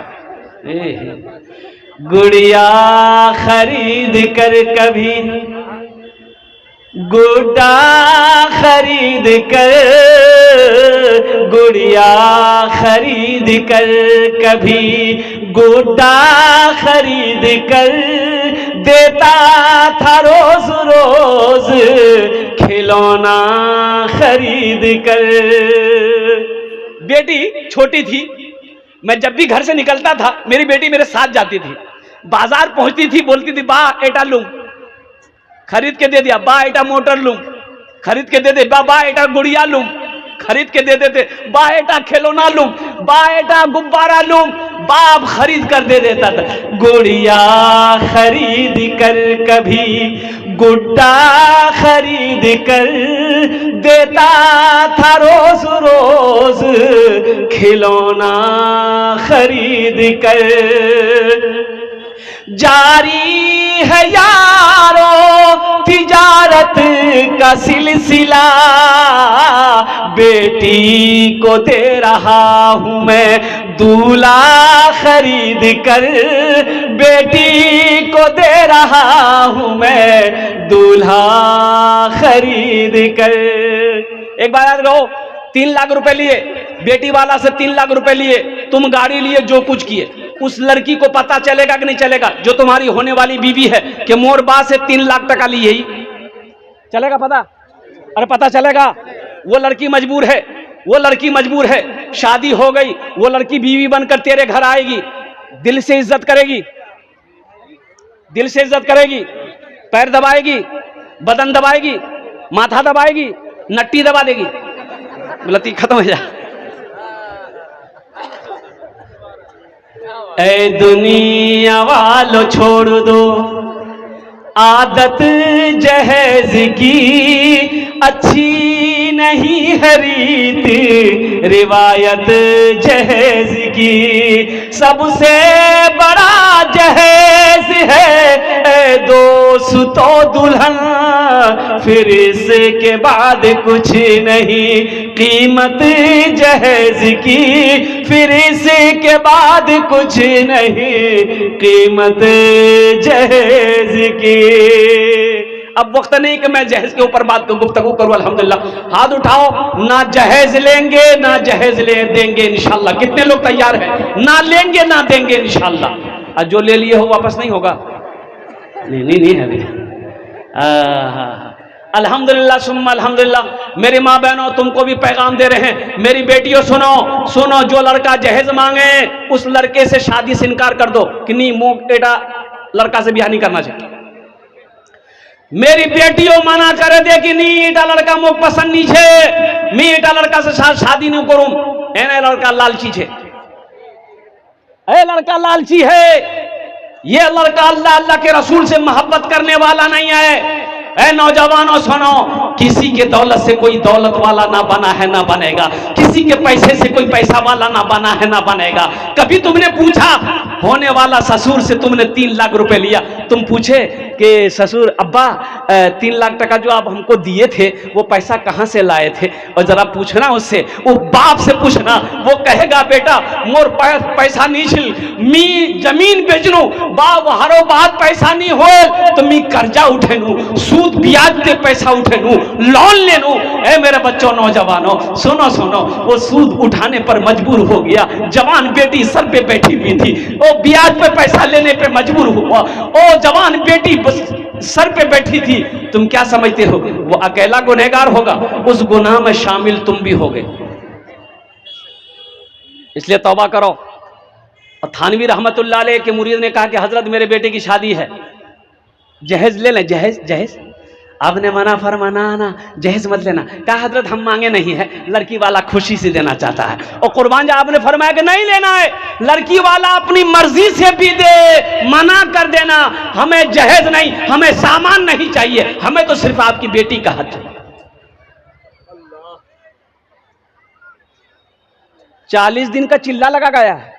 गुड़िया खरीद कर कभी गुड्डा खरीद कर, गुड़िया खरीद कर कभी गुड्डा खरीद कर देता था रोज रोज खिलौना खरीद कर। बेटी छोटी थी, मैं जब भी घर से निकलता था मेरी बेटी मेरे साथ जाती थी। बाजार पहुंचती थी, बोलती थी बा एटा लूं, खरीद के दे दिया। बा एटा मोटर लूं, खरीद के दे दे। बा एटा गुड़िया लूं, खरीद के दे देते। बा एटा खिलौना लूं, बा एटा गुब्बारा लूं, बाप खरीद कर दे देता था। गुड़िया खरीद कर कभी गुड्डा खरीद कर देता था रोज रोज खिलौना खरीद कर। जारी है यारो तिजारत का सिलसिला, बेटी को दे रहा हूं मैं दूल्हा खरीद कर, बेटी को दे रहा हूं मैं दूल्हा खरीद कर। एक बार याद रहो, 3 लाख रुपए लिए बेटी वाला से, 3 लाख रुपए लिए, तुम गाड़ी लिए, जो कुछ किए, उस लड़की को पता चलेगा कि नहीं चलेगा, जो तुम्हारी होने वाली बीवी है, कि मोर बा से 3 लाख टका लिए ही चलेगा पता? अरे पता चलेगा। वो लड़की मजबूर है, वो लड़की मजबूर है, शादी हो गई, वो लड़की बीवी बनकर तेरे घर आएगी, दिल से इज्जत करेगी, दिल से इज्जत करेगी, पैर दबाएगी, बदन दबाएगी, माथा दबाएगी, नट्टी दबा देगी, गलती खत्म हो जा। ऐ दुनिया वालों छोड़ दो आदत जहेज की, अच्छी नहीं है रीत रिवायत जहेज की। सबसे बड़ा जहेज है दोस्तों दुल्हन, फिर इसके बाद कुछ नहीं कीमत जहेज की, फिर इसके बाद कुछ नहीं कीमत जहेज की। अब वक्त नहीं कि मैं जहेज के ऊपर बात को गुफ्तगू करूं। अल्हम्दुलिल्लाह, हाथ उठाओ, ना जहेज लेंगे ना जहेज ले देंगे इंशाल्लाह। कितने लोग तैयार हैं? ना लेंगे ना देंगे इंशाल्लाह। और जो ले लिए हो वापस नहीं होगा? नहीं है अभी। अल्हम्दुलिल्लाह सुम्मा अल्हम्दुलिल्लाह। मेरी माँ बहनों, तुमको भी पैगाम दे रहे हैं। मेरी बेटियों सुनो सुनो, जो लड़का जहेज मांगे उस लड़के से शादी से इनकार कर दो कि नहीं, मोक एटा लड़का से ब्याह नहीं करना चाहिए। मेरी बेटियों मना करे दे कि नहीं, एटा लड़का मोक पसंद नहीं छे, मैं एटा लड़का से शादी नहीं करूं। एने लड़का लालची छे, ए लड़का लालची है, ये लड़का अल्लाह अल्लाह के रसूल से मोहब्बत करने वाला नहीं है। ऐ नौजवानों सुनो, किसी के दौलत से कोई दौलत वाला ना बना है ना बनेगा, किसी के पैसे से कोई पैसा वाला ना बना है ना बनेगा। कभी तुमने पूछा होने वाला ससुर से, तुमने 3 लाख रुपए लिया, तुम पूछे कि ससुर अब्बा 3 लाख टका जो आप हमको दिए थे वो पैसा कहाँ से लाए थे? और जरा पूछना उससे, वो बाप से पूछना, वो कहेगा बेटा मोर पैसा नहीं छिल, मी जमीन बेचनू, बाप हरो बात पैसा नहीं हो तो मी कर्जा उठेनू, सूद ब्याज पे पैसा उठेनू, लोन लेनू। ए मेरे बच्चों नौजवानों सुनो सुनो, वो सूद उठाने पर मजबूर हो गया, जवान बेटी सर पे बैठी हुई थी, वो ब्याज पे पैसा लेने पे मजबूर हुआ, वो जवान बेटी सर पे बैठी थी। तुम क्या समझते हो वो अकेला गुनहगार होगा? उस गुनाह में शामिल तुम भी हो गए। इसलिए तौबा करो। और थानवी रहमतुल्लाह अलैह के मुरीद ने कहा कि हजरत मेरे बेटे की शादी है, जहेज ले लें। जहेज जहेज आपने मना फरमाना ना, जहेज मत लेना। कहा हजरत हम मांगे नहीं है, लड़की वाला खुशी से देना चाहता है। और कुर्बान जब आपने फरमाया कि नहीं लेना है, लड़की वाला अपनी मर्जी से भी दे, मना कर देना, हमें जहेज नहीं, हमें सामान नहीं चाहिए, हमें तो सिर्फ आपकी बेटी का हक चाहिए। 40 दिन का चिल्ला लगा गया है,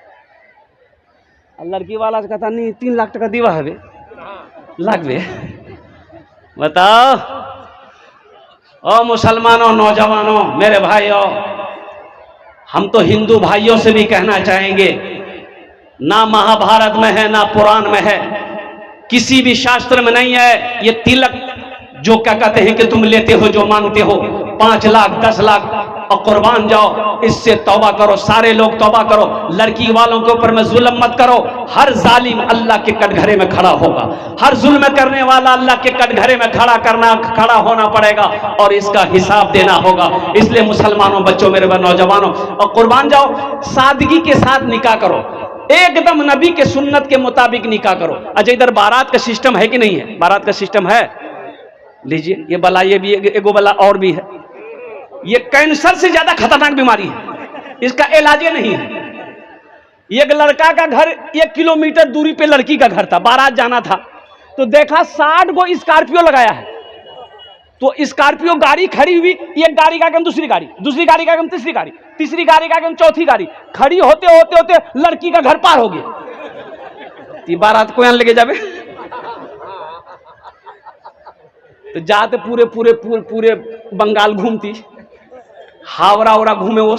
लड़की वाला से कहता नहीं 3 लाख टका दीवा है लाख बे, बताओ। ओ मुसलमानों, नौजवानों, मेरे भाइयों, हम तो हिंदू भाइयों से भी कहना चाहेंगे, ना महाभारत में है ना पुराण में है, किसी भी शास्त्र में नहीं है ये तिलक जो क्या कहते हैं कि तुम लेते हो, जो मांगते हो 5 लाख 10 लाख और कुर्बान जाओ, इससे तौबा करो। सारे लोग तौबा करो, लड़की वालों के ऊपर में जुल्म मत करो। हर जालिम अल्लाह के कटघरे में खड़ा होगा, हर जुल्म करने वाला अल्लाह के कटघरे में खड़ा होना पड़ेगा और इसका हिसाब देना होगा। इसलिए मुसलमानों, बच्चों, मेरे नौजवानों, और कुर्बान जाओ, सादगी के साथ निकाह करो, एकदम नबी के सुन्नत के मुताबिक निकाह करो। अच्छा, इधर बारात का सिस्टम है कि नहीं है? बारात का सिस्टम है, लीजिए ये बला, ये भी एगो बला और भी है। ये कैंसर से ज्यादा खतरनाक बीमारी है, इसका इलाज नहीं है। एक लड़का का घर 1 किलोमीटर दूरी पे लड़की का घर था, बारात जाना था तो देखा 60 गो स्कॉर्पियो लगाया है। तो स्कॉर्पियो गाड़ी खड़ी हुई, एक गाड़ी का आगे दूसरी गाड़ी, दूसरी गाड़ी का आगे तीसरी गाड़ी, तीसरी गाड़ी का आगे चौथी गाड़ी, खड़ी होते होते होते लड़की का घर पार हो गया। बारात को यहां लेके जावे तो जाते पूरे पूरे पूरे पूरे बंगाल घूमती, हावड़ा उड़ा घूमे वो।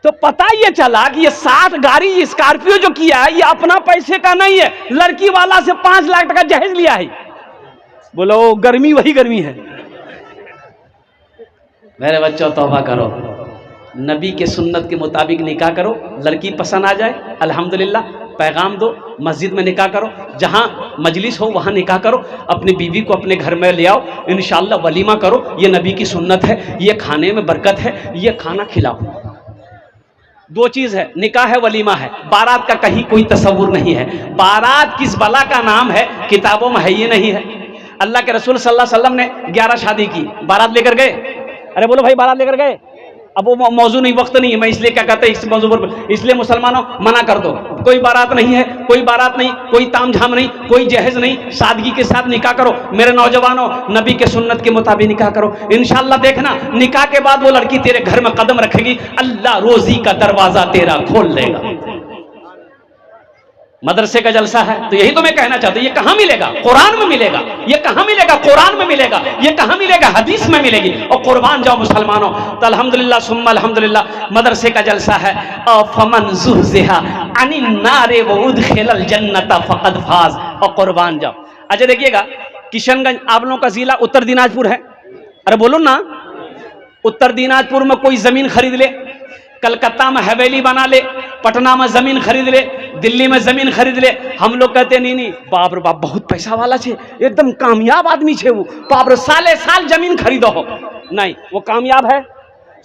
तो पता ये चला कि ये 60 गाड़ी स्कॉर्पियो जो किया है ये अपना पैसे का नहीं है, लड़की वाला से 5 लाख टका जहेज लिया है। बोलो गर्मी वही गर्मी है। मेरे बच्चों, तौबा करो, नबी के सुन्नत के मुताबिक निकाह करो। लड़की पसंद आ जाए अल्हम्दुलिल्लाह, पैगाम दो, मस्जिद में निकाह करो, जहां मजलिस हो वहां निकाह करो, अपनी बीवी को अपने घर में ले आओ, इंशाअल्लाह वलीमा करो। ये नबी की सुन्नत है, ये खाने में बरकत है, ये खाना खिलाओ। 2 चीज है, निकाह है, वलीमा है। बारात का कहीं कोई तस्वुर नहीं है। बारात किस बला का नाम है, किताबों में है ये नहीं है। अल्लाह के रसूल सल्लल्लाहु अलैहि वसल्लम ने 11 शादी की, बारात लेकर गए? अरे बोलो भाई, बारात लेकर गए? अब वो मौजू नहीं, वक्त नहीं है, मैं इसलिए क्या कहते हैं इस मौजू पर, इसलिए मुसलमानों मना कर दो, कोई बारात नहीं है, कोई बारात नहीं, कोई तामझाम नहीं, कोई जहेज नहीं, सादगी के साथ निकाह करो। मेरे नौजवानों, नबी के सुन्नत के मुताबिक निकाह करो। इंशाअल्लाह देखना, निकाह के बाद वो लड़की तेरे घर में कदम रखेगी, अल्लाह रोजी का दरवाजा तेरा खोल देगा। मदरसे का जलसा है तो यही तो मैं कहना चाहता हूं। ये कहां मिलेगा? कुरान में मिलेगा। ये कहां मिलेगा? कुरान में मिलेगा। ये कहां मिलेगा? हदीस में मिलेगी। और कुर्बान जाओ मुसलमानों, तो अल्हम्दुलिल्लाह सुम्मा अल्हम्दुलिल्लाह मदरसे का जलसा है। फमन ज़ुहज़िहा अनिन नारे व उदखिलल जन्नत फ़क़द फ़ाज़। और कुर्बान जाओ। अच्छा देखिएगा, किशनगंज आप लोगों का जिला उत्तर दिनाजपुर है। अरे बोलो ना, उत्तर दिनाजपुर में कोई जमीन खरीद ले, कलकत्ता में हवेली बना ले, पटना में जमीन खरीद ले, दिल्ली में जमीन खरीद ले, हम लोग कहते नहीं नहीं, बाप रे बाप बहुत पैसा वाला छे, एकदम कामयाब आदमी छे वो, बाप रे साले साल जमीन खरीदो हो। नहीं, वो कामयाब है?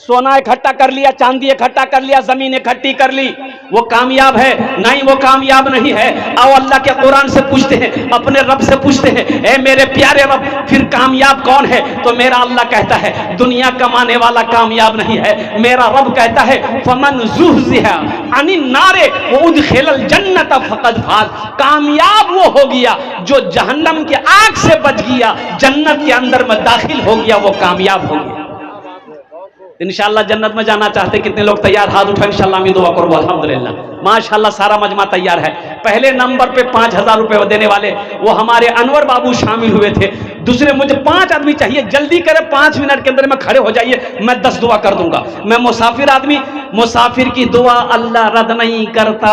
सोना इकट्ठा कर लिया, चांदी इकट्ठा कर लिया, जमीन इकट्ठी कर ली, वो कामयाब है? नहीं, वो कामयाब नहीं है। आओ अल्लाह के कुरान से पूछते हैं, अपने रब से पूछते हैं, ए मेरे प्यारे रब, फिर कामयाब कौन है? तो मेरा अल्लाह कहता है दुनिया कमाने वाला कामयाब नहीं है। मेरा रब कहता है फमन ज़ुहज़िहा अनिन नारे व उदखिलल जन्नत फ़क़द फ़ाज़। कामयाब वो हो गया जो जहन्नम के आग से बच गया, जन्नत के अंदर में दाखिल हो गया, वो कामयाब हो गया। इंशाअल्लाह जन्नत में जाना चाहते कितने लोग तैयार? हाथ उठाओ, इंशाअल्लाह मैं दुआ करूँ। अल्हम्दुलिल्लाह माशाअल्लाह सारा मजमा तैयार है। पहले नंबर पे 5000 रुपए देने वाले वो हमारे अनवर बाबू शामिल हुए थे। दूसरे मुझे 5 आदमी चाहिए, जल्दी करें, 5 मिनट के अंदर में खड़े हो जाइए, मैं 10 दुआ कर दूंगा। मैं मुसाफिर आदमी, मुसाफिर की दुआ अल्लाह रद्द नहीं करता,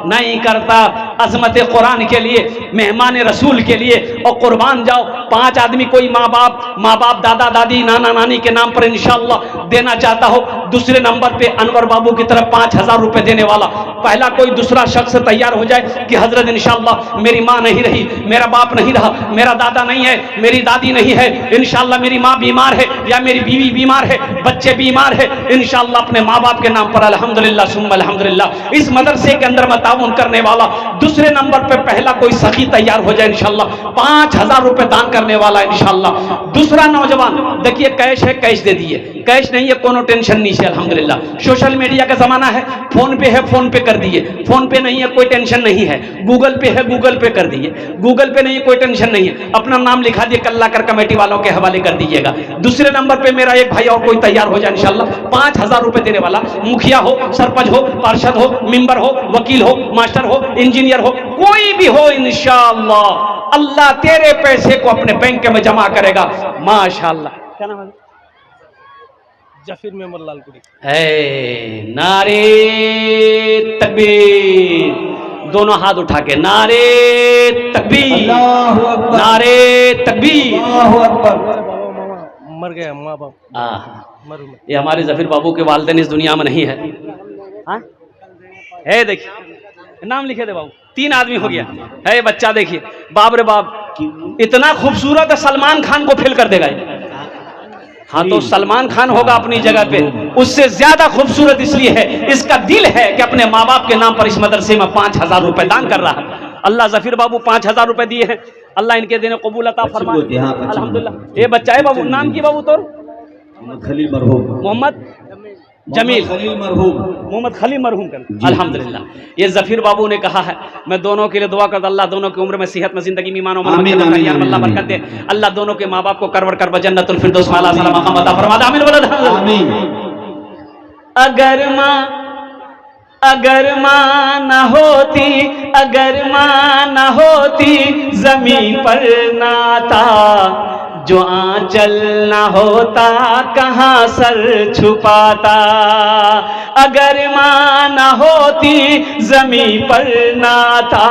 नहीं करता। अजमत कुरान के लिए, मेहमान रसूल के लिए और कुर्बान जाओ। 5 आदमी, कोई माँ बाप दादा दादी नाना नानी के नाम पर इंशाअल्लाह देना चाहता हो। दूसरे नंबर पे अनवर बाबू की तरफ 5000 रुपए देने वाला पहला कोई दूसरा शख्स तैयार हो जाए कि हजरत इंशाअल्लाह मेरी माँ नहीं रही, मेरा बाप नहीं रहा, मेरा दादा नहीं है, मेरी दादी नहीं है, इंशाअल्लाह मेरी माँ बीमार है या मेरी बीवी बीमार है, बच्चे बीमार है, इंशाअल्लाह अपने माँ बाप के नाम पर अल्हम्दुलिल्लाह सुम्मा अल्हम्दुलिल्लाह इस मदरसे के अंदर ताउन करने वाला। दूसरे नंबर पे पहला कोई सखी तैयार हो जाए इंशाअल्लाह, 5000 रुपए दान करने वाला इंशाअल्लाह। दूसरा नौजवान, देखिए कैश है, कैश दे दिए, कैश नहीं है कोनो टेंशन नहीं है अल्हम्दुलिल्लाह। सोशल मीडिया का जमाना है, फोन पे है, फोन पे कर दिए, फोन पे नहीं है कोई टेंशन नहीं है, गूगल पे है, गूगल पे कर दिए, गूगल पे नहीं है कोई टेंशन नहीं है, अपना नाम लिखा दिए, कल्ला कर कमेटी वालों के हवाले कर दीजिएगा। दूसरे नंबर पे मेरा एक भाई और कोई तैयार हो जाए इंशाअल्लाह, 5000 रुपए देने वाला, मुखिया हो, सरपंच हो, पार्षद हो, मेंबर हो, वकील हो, मास्टर हो, इंजीनियर हो, कोई भी हो इंशाअल्लाह अल्लाह तेरे पैसे को अपने बैंक में जमा करेगा। माशाअल्लाह। क्या नाम है? जफीर मेमन लालपुरी। है नारे तकबीर, दोनों हाथ उठा के नारे तकबीर, नारे तकबीर। मर गया माँ बाप, ये हमारे जफीर बाबू के वालिदैन इस दुनिया में नहीं है। हाँ? है देखिए नाम लिखे थे बाबू, 3 आदमी हो गया है बच्चा। देखिए बाप रे बाप, इतना खूबसूरत है, सलमान खान को फेल कर देगा ये। हाँ तो सलमान खान होगा अपनी जगह पे, उससे ज्यादा खूबसूरत इसलिए है, इसका दिल है कि अपने माँ बाप के नाम पर इस मदरसे में 5000 रुपए दान कर रहा है। अल्लाह जफीर बाबू 5000 रुपए दिए हैं, अल्लाह इनके देने कबूल अता फरमाए। अल्हम्दुलिल्लाह। ये बच्चा है बाबू, नाम की बाबू तोर? खलील मरहूम, मोहम्मद जमील, खलील मरहूम, मोहम्मद खलील मरहूम कर। अल्हम्दुलिल्लाह। ये जफीर बाबू ने कहा है, मैं दोनों के लिए दुआ करता, अल्लाह दोनों की उम्र में सेहत में जिंदगी में ईमान और अल्लाह बरकत दे, अल्लाह दोनों के माँ बाप को करवर कर जन्नतुल फिरदौस में आला मकाम अता फरमा दे। आमीन। अगर माँ न होती, अगर माँ न होती जमीन पर नाता, जो आंचल न होता कहाँ सर छुपाता। अगर माँ न होती जमीन पर नाता,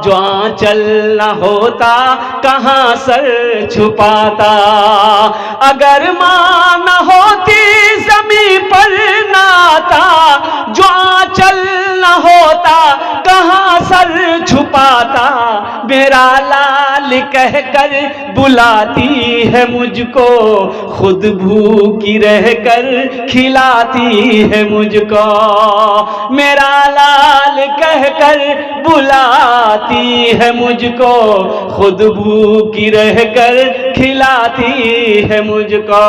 जो आंचल न होता कहाँ सर छुपाता। अगर माँ न होती जमीन पर नाता, जो आंचल न होता कहाँ सर छुपाता। मेरा लाल कहकर बुलाती है मुझको, खुद भूखी रहकर खिलाती है मुझको। मेरा लाल कहकर बुलाती है मुझको, खुद भूखी रहकर खिलाती है मुझको।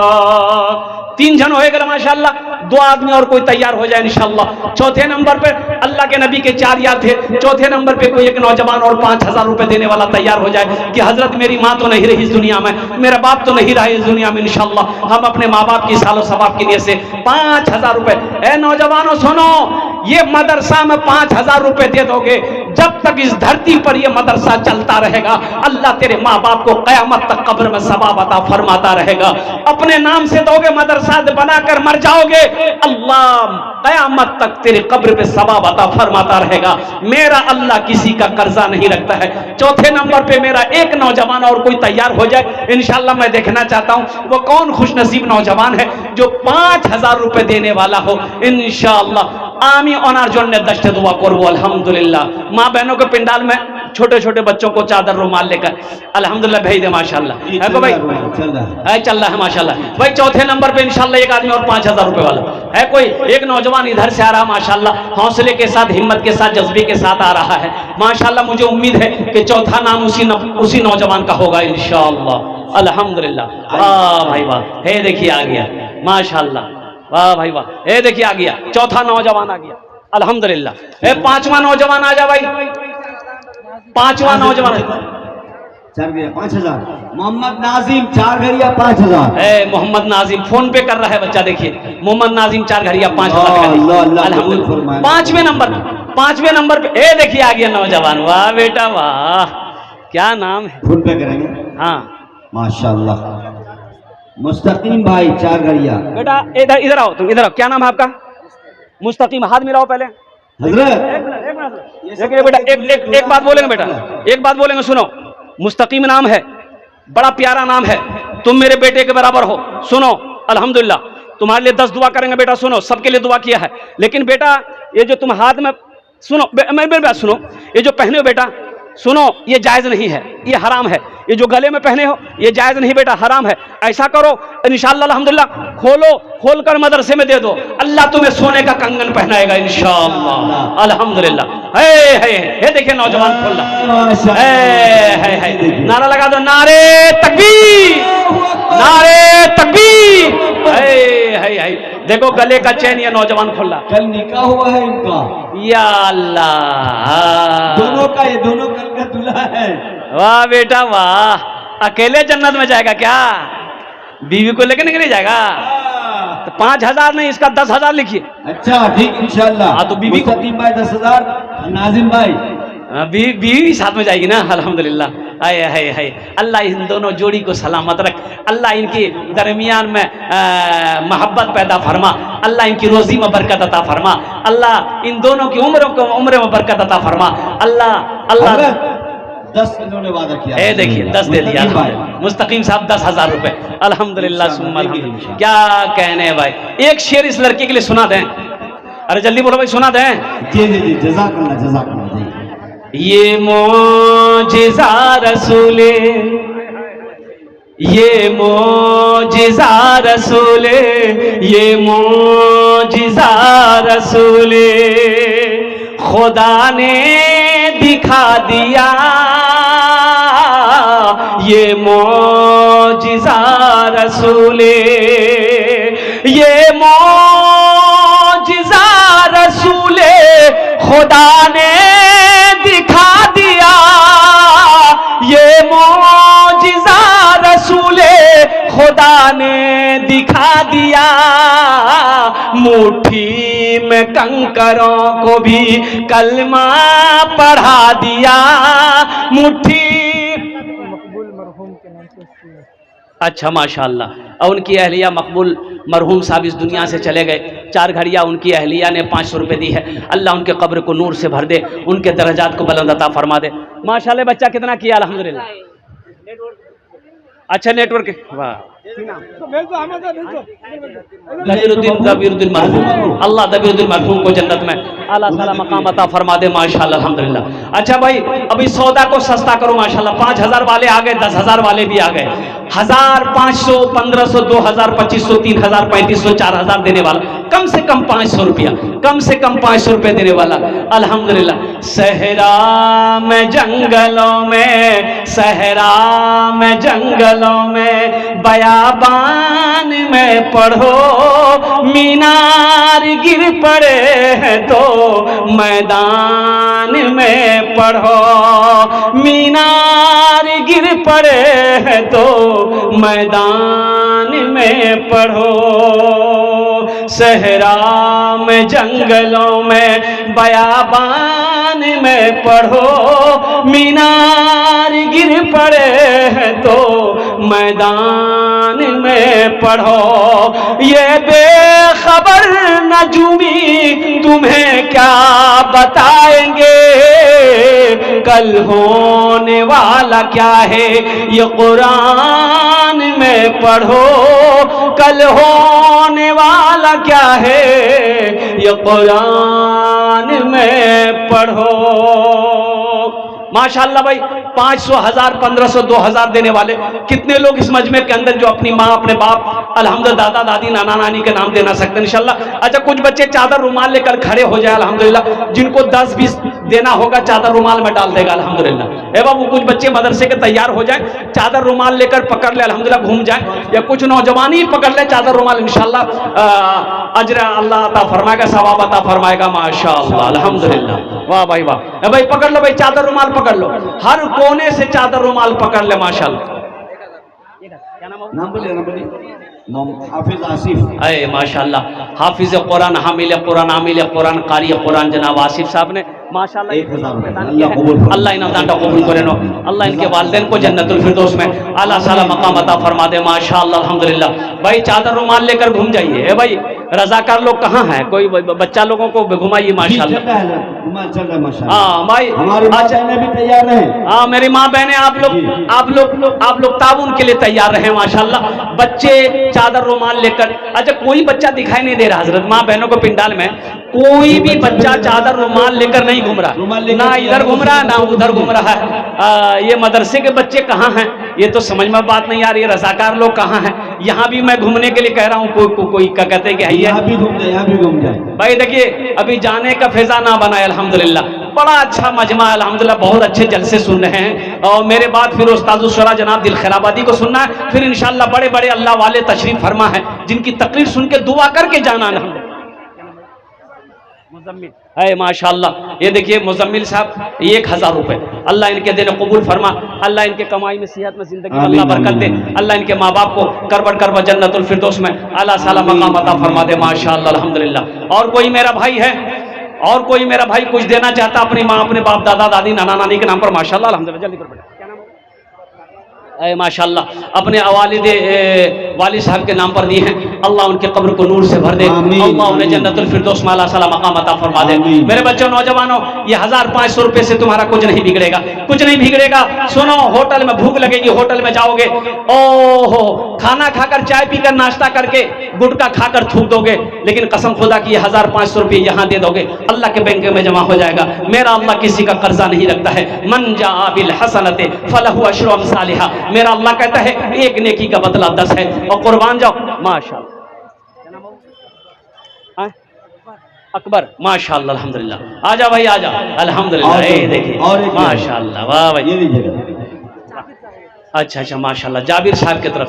3 जन होएगा माशाअल्लाह, 2 आदमी और कोई तैयार हो जाए इंशाअल्लाह। चौथे नंबर पे अल्लाह के नबी के 4 यार थे, चौथे नंबर पे कोई एक नौजवान और 5000 रुपए देने वाला तैयार हो जाए कि हजरत मेरी माँ तो नहीं रही इस दुनिया में, मेरा बाप तो नहीं रहा इस दुनिया में, इंशाअल्लाह हम अपने माँ बाप की सालो सवाब की नीयत से 5000 रुपए। ए नौजवानों सुनो, ये मदरसा में 5000 रुपए दे दोगे, जब तक इस धरती पर ये मदरसा चलता रहेगा अल्लाह तेरे माँ बाप को कयामत तक कब्र में सवाब अता फरमाता रहेगा। अपने नाम से दोगे, मदरसा बनाकर मर जाओगे, अल्लाह कयामत तक तेरे कब्र पे सवाब अता फरमाता रहेगा। मेरा अल्लाह किसी का कर्जा नहीं रखता है। चौथे नंबर पे मेरा एक नौजवान और कोई तैयार हो जाए इंशाअल्लाह, मैं देखना चाहता हूं वो कौन खुशनसीब नौजवान है जो 5000 रुपए देने वाला हो इंशाअल्लाह। आमी ओनार जोड़ने दश्त दुआ करबो अल्हम्दुलिल्लाह। माँ बहनों के पिंडाल में छोटे छोटे बच्चों को चादर रुमाल लेकर अल्हम्दुलिल्लाह भेज दे माशाअल्लाह। है को भाई चल रहा है माशाअल्लाह। भाई चौथे नंबर पे इंशाअल्लाह एक आदमी और 5000 रुपए वाला है। कोई एक नौजवान इधर से आ रहा माशाअल्लाह, हौसले के साथ, हिम्मत के साथ, जज्बे के साथ आ रहा है माशाअल्लाह। मुझे उम्मीद है कि चौथा नाम उसी नौजवान का होगा इंशाअल्लाह अल्हम्दुलिल्लाह। वाह भाई वाह, है देखिए आ गया माशाअल्लाह, वाह भाई वाह, ये देखिए आ गया चौथा नौजवान आ गया अल्हम्दुलिल्लाह। ए 5वां नौजवान आ जा भाई, 5वां नौजवान 5000। मोहम्मद नाजिम 4 घरिया 5000। ए मोहम्मद नाजिम फोन पे कर रहा है बच्चा, देखिए मोहम्मद नाजिम 4 घरिया 5000 अल्हम्दुलिल्लाह। 5वें नंबर पे ए देखिए आ गया नौजवान। वाह बेटा वाह, क्या नाम है? फोन पे करेंगे। हाँ माशाअल्लाह। मुस्तकीम भाई 4 घरिया। बेटा इधर आओ, तुम इधर आओ। क्या नाम है आपका? मुस्तकीम, हाथ मिलाओ पहले। हजरत देखिए बेटा, एक बात बोलेंगे बेटा, एक बात बोलेंगे सुनो। मुस्तकीम नाम है, बड़ा प्यारा नाम है, तुम मेरे बेटे के बराबर हो। सुनो अल्हम्दुलिल्लाह, तुम्हारे लिए 10 दुआ करेंगे बेटा। सुनो, सबके लिए दुआ किया है, लेकिन बेटा ये जो तुम हाथ में, सुनो मेरी बात सुनो, ये जो पहने हो बेटा, सुनो ये जायज नहीं है, ये हराम है। ये जो गले में पहने हो ये जायज नहीं बेटा, हराम है। ऐसा करो इंशाअल्लाह अल्हम्दुलिल्लाह, खोल कर मदरसे में दे दो, अल्लाह तुम्हें सोने का कंगन पहनाएगा इंशाअल्लाह अल्हम्दुलिल्लाह। है देखिए नौजवान खोल रहा है। नारा लगा दो, नारे तकबीर, नारे तकबीर। है देखो गले का चैन ये नौजवान खोल रहा। कल निकाह हुआ है इनका, या अल्लाह, दोनों का, ये दोनों कल का दूल्हा है। वाह बेटा वाह, अकेले जन्नत में जाएगा क्या? बीवी को लेकर नहीं जाएगा? तो 5000 नहीं, इसका 10,000 लिखिए। अच्छा ठीक इंशाअल्लाह। हाँ तो बीवी को भाई 10,000, नाजिम भाई बीवी साथ में जाएगी ना, अल्हम्दुलिल्लाह। हाय हाय हाय, अल्लाह इन दोनों जोड़ी को सलामत रख, अल्लाह इनके दरमियान में मोहब्बत पैदा फरमा, अल्लाह इनकी रोजी में बरकत अता फरमा, अल्लाह इन दोनों की उम्र में बरकत अता फरमा, अल्लाह अल्लाह। 10 इन्होंने वादा किया, ए देखिए 10 दे दिया भाई। मुस्तकीम साहब 10,000 रुपए, अल्हम्दुलिल्लाह सुम्मा अल्हम्दुलिल्लाह। क्या कहने हैं भाई, एक शेर इस लड़के के लिए सुना दें, अरे जल्दी बोलो भाई, सुना दें। जी जी जी, जज़ाकल्लाह जज़ाकल्लाह जी। ये मोजिज़ा रसूले, ये मोजिज़ा रसूले, ये मोजिज़ा रसूले, खुदा ने दिखा दिया, ये मोजिज़ा रसूले, ये मोजिज़ा रसूले, खुदा ने दिखा दिया, ये मोजिज़ा रसूले, खुदा ने दिखा दिया, मुट्ठी में कंकरों को भी कलमा पढ़ा दिया, मुट्ठी। मकबूल मरहूम के नाम से इसकी है। अच्छा माशाअल्लाह, और उनकी अहलिया मकबूल मरहूम साहब इस दुनिया से चले गए, 4 घड़ियाँ उनकी अहलिया ने 500 रुपये दी है, अल्लाह उनके कब्र को नूर से भर दे, उनके दर्जात को बुलंद अता फरमा दे। माशाअल्लाह, बच्चा कितना किया अल्हम्दुलिल्लाह। अच्छा नेटवर्क, वाह। दबीरुद्दीन मरहूम, अल्लाह दबीरुद्दीन मरहूम को जन्नत में आला साला मकाम अता फरमा दे माशाअल्लाह अल्हम्दुलिल्लाह। अच्छा भाई, अभी सौदा को सस्ता करो माशाअल्लाह, 5,000 वाले आ गए, 10,000 वाले भी आ गए, 1,000, 500, 1,500, 2,000, 2,500, 3,000, 3,500, 4,000 देने वाला, कम से कम 500 रुपया, कम से कम 500 रुपये देने वाला अल्हम्दुलिल्लाह। सहरा में जंगलों में, सहरा में जंगलों में, बयाबान में पढ़ो, मीनार गिर पड़े हैं तो मैदान में पढ़ो, मीनार गिर पड़े हैं तो मैदान में पढ़ो, सहरा में जंगलों में, बयाबान में पढ़ो, मीनार गिर पड़े हैं तो मैदान में पढ़ो, ये बेखबर नजूमी तुम्हें क्या बताएंगे, कल होने वाला क्या है ये कुरान में पढ़ो, कल होने वाला क्या है ये कुरान में पढ़ो। माशाअल्लाह भाई, 500, 1000, 1500, 2000 देने वाले कितने लोग इस मजमे के अंदर जो अपनी माँ, अपने बाप, अल्हम्दुलिल्लाह दादा दादी, नाना नानी के नाम देना सकते हैं इंशाल्लाह। अच्छा, कुछ बच्चे चादर रुमाल लेकर खड़े हो जाए अल्हम्दुलिल्लाह, जिनको 10-20 देना होगा चादर रुमाल में डाल देगा अल्हम्दुलिल्लाह। एवं वो कुछ बच्चे मदरसे के तैयार हो जाए, चादर रुमाल लेकर पकड़ ले अल्हम्दुलिल्लाह, घूम जाए, या कुछ नौजवान ही पकड़ ले चादर रुमाल, इंशाल्लाह अजर अल्लाह अता फरमाएगा, सवाब अता फरमाएगा माशाअल्लाह अल्हम्दुलिल्लाह। वाह भाई वाह, भाई पकड़ लो भाई, चादर रुमाल पकड़ लो, हर कोने से चादर रुमाल पकड़ ले माशाअल्लाह। नाम बोलिए, नाम बोलिए। हाफिज आसिफ। अरे माशाअल्लाह, हाफिज कुरान, हामिल कुरान, आमिल कुरान, कारी कुरान जनाब आसिफ साहब ने माशाअल्लाह 1000 रुपये, अल्लाह इन अदान को कबूल करे नो, अल्लाह इनके वालिदैन को जन्नतुल फिरदौस में आला साला मकाम अता फरमा दे माशाअल्लाह अल्हम्दुलिल्लाह। भाई चादर रुमाल लेकर घूम जाइए। ए भाई, रजाकार लोग कहाँ हैं? कोई बच्चा लोगों को घुमाइए माशाअल्लाह। हाँ भाई, हमारी माँ बहनें भी तैयार हैं। हाँ मेरी माँ बहनें, आप लोग ताउन के लिए तैयार रहे माशाअल्लाह। बच्चे चादर रुमाल लेकर, अच्छा कोई बच्चा दिखाई नहीं दे रहा हजरत, माँ बहनों को पिंडाल में कोई भी बच्चा चादर रुमाल लेकर नहीं घूम रहा, ना इधर घूम रहा ना उधर घूम रहा है। ये मदरसे के बच्चे कहाँ हैं? ये तो समझ में बात नहीं आ रही है। रजाकार लोग कहाँ हैं? यहाँ भी मैं घूमने के लिए कह रहा हूँ, कोई क्या कहते हैं कि यहाँ भी घूम जाए। भाई देखिए, अभी जाने का फिजा ना बनाए अल्हम्दुलिल्लाह, बड़ा अच्छा मजमा अल्हम्दुलिल्लाह, बहुत अच्छे जलसे सुन रहे हैं। और मेरे बाद फिर उस्तादुल शुरा जनाब दिल खैराबादी को सुनना है, फिर इंशाअल्लाह बड़े बड़े अल्लाह वाले तशरीफ फरमा है, जिनकी तकरीर सुन के दुआ करके जाना है। मुजम्मिल है माशाअल्लाह, ये देखिए मुजम्मिल साहब 1000 रुपए, अल्लाह इनके दिन कबूल फरमा, अल्लाह इनके कमाई में सेहत में जिंदगी में अल्लाह बरकत दे, अल्लाह इनके माँ बाप को करबट जन्नतुल फिरदौस में आला साला मकाम अता फरमा दे माशाअल्लाह अल्हम्दुलिल्लाह। और कोई मेरा भाई है और कोई मेरा भाई कुछ देना चाहता अपनी माँ, अपने बाप, दादा, दादी, नाना, नानी के नाम पर, माशाल्लाह अल्हम्दुलिल्लाह, जल्दी करो बेटा, क्या नाम है? माशाल्लाह अपने वालिद साहब के नाम पर दिए हैं, अल्लाह उनके कब्र को नूर से भर दे, अल्लाह उन्हें जन्नतुल फिरदौस माला सला मकाम अता फरमा दे। मेरे बच्चों, नौजवानों, ये 1500 रुपए से तुम्हारा कुछ नहीं बिगड़ेगा, कुछ नहीं बिगड़ेगा। सुनो, होटल में भूख लगेगी, होटल में जाओगे, ओहो, खाना खाकर, चाय पीकर, नाश्ता करके, गुटखा खाकर थूक दोगे, लेकिन कसम खुदा की 1500 रुपये यहाँ दे दोगे, अल्लाह के बैंक में जमा हो जाएगा। मेरा अल्लाह किसी का कर्जा नहीं रखता है। मन जा बिल हसनते फलहु अशरु अमसालिहा, मेरा अल्लाह कहता है एक नेकी का बदला 10 है। और कुर्बान जाओ, माशाल्लाह, अकबर, माशाल्लाह अल्हम्दुलिल्लाह, आजा भाई आजा, अल्हम्दुलिल्लाह, ये देखिए माशाल्लाह, वाह भाई, ये लीजिएगा। अच्छा अच्छा माशाल्लाह, जाबिर साहब की तरफ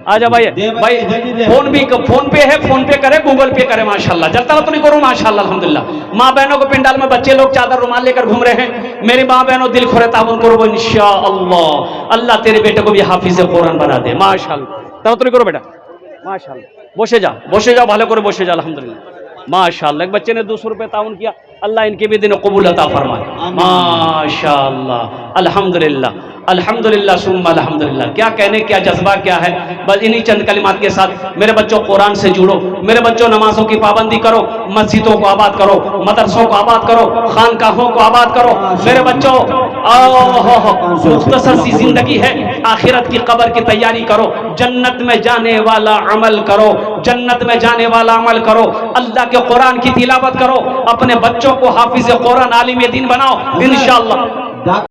आजा भाई। भाई दे। फोन पे है, फोन पे करे, गूगल पे करे, माशाल्लाह, जलता तो नहीं करूँ, माशाल्लाह अल्हम्दुलिल्लाह। माँ बहनों को पिंडाल में बच्चे लोग चादर रुमाल लेकर घूम रहे हैं, मेरी माँ बहनों दिल खोरे ताबन करो इंशाअल्लाह, अल्लाह तेरे बेटे को भी हाफिज कुरान बना दे, माशाल्लाह। तब तो नहीं करो बेटा, माशाल्लाह, बसे जाओ, भालो करो, बसे जाओ, अल्हम्दुलिल्लाह, माशाल्लाह। एक बच्चे ने 200 रुपये ताउन किया, अल्लाह इनके भी दिन कबूल अता फरमाए, माशाल्लाह अल्हम्दुलिल्लाह, अल्हम्दुलिल्लाह सुम्मा अल्हम्दुलिल्लाह। क्या कहने, क्या जज्बा, क्या है। बस इन्हीं चंद कलिमात के साथ मेरे बच्चों कुरान से जुड़ो, मेरे बच्चों नमाजों की पाबंदी करो, मस्जिदों को आबाद करो, मदरसों को आबाद करो, खानकाहों को आबाद करो। मेरे बच्चों, मुख्तसर सी जिंदगी है, आखिरत की कब्र की तैयारी करो, जन्नत में जाने वाला अमल करो, जन्नत में जाने वाला अमल करो, अल्लाह के कुरान की तिलावत करो, अपने बच्चों को हाफिज कुरान, आलिम दीन बनाओ इंशाअल्लाह।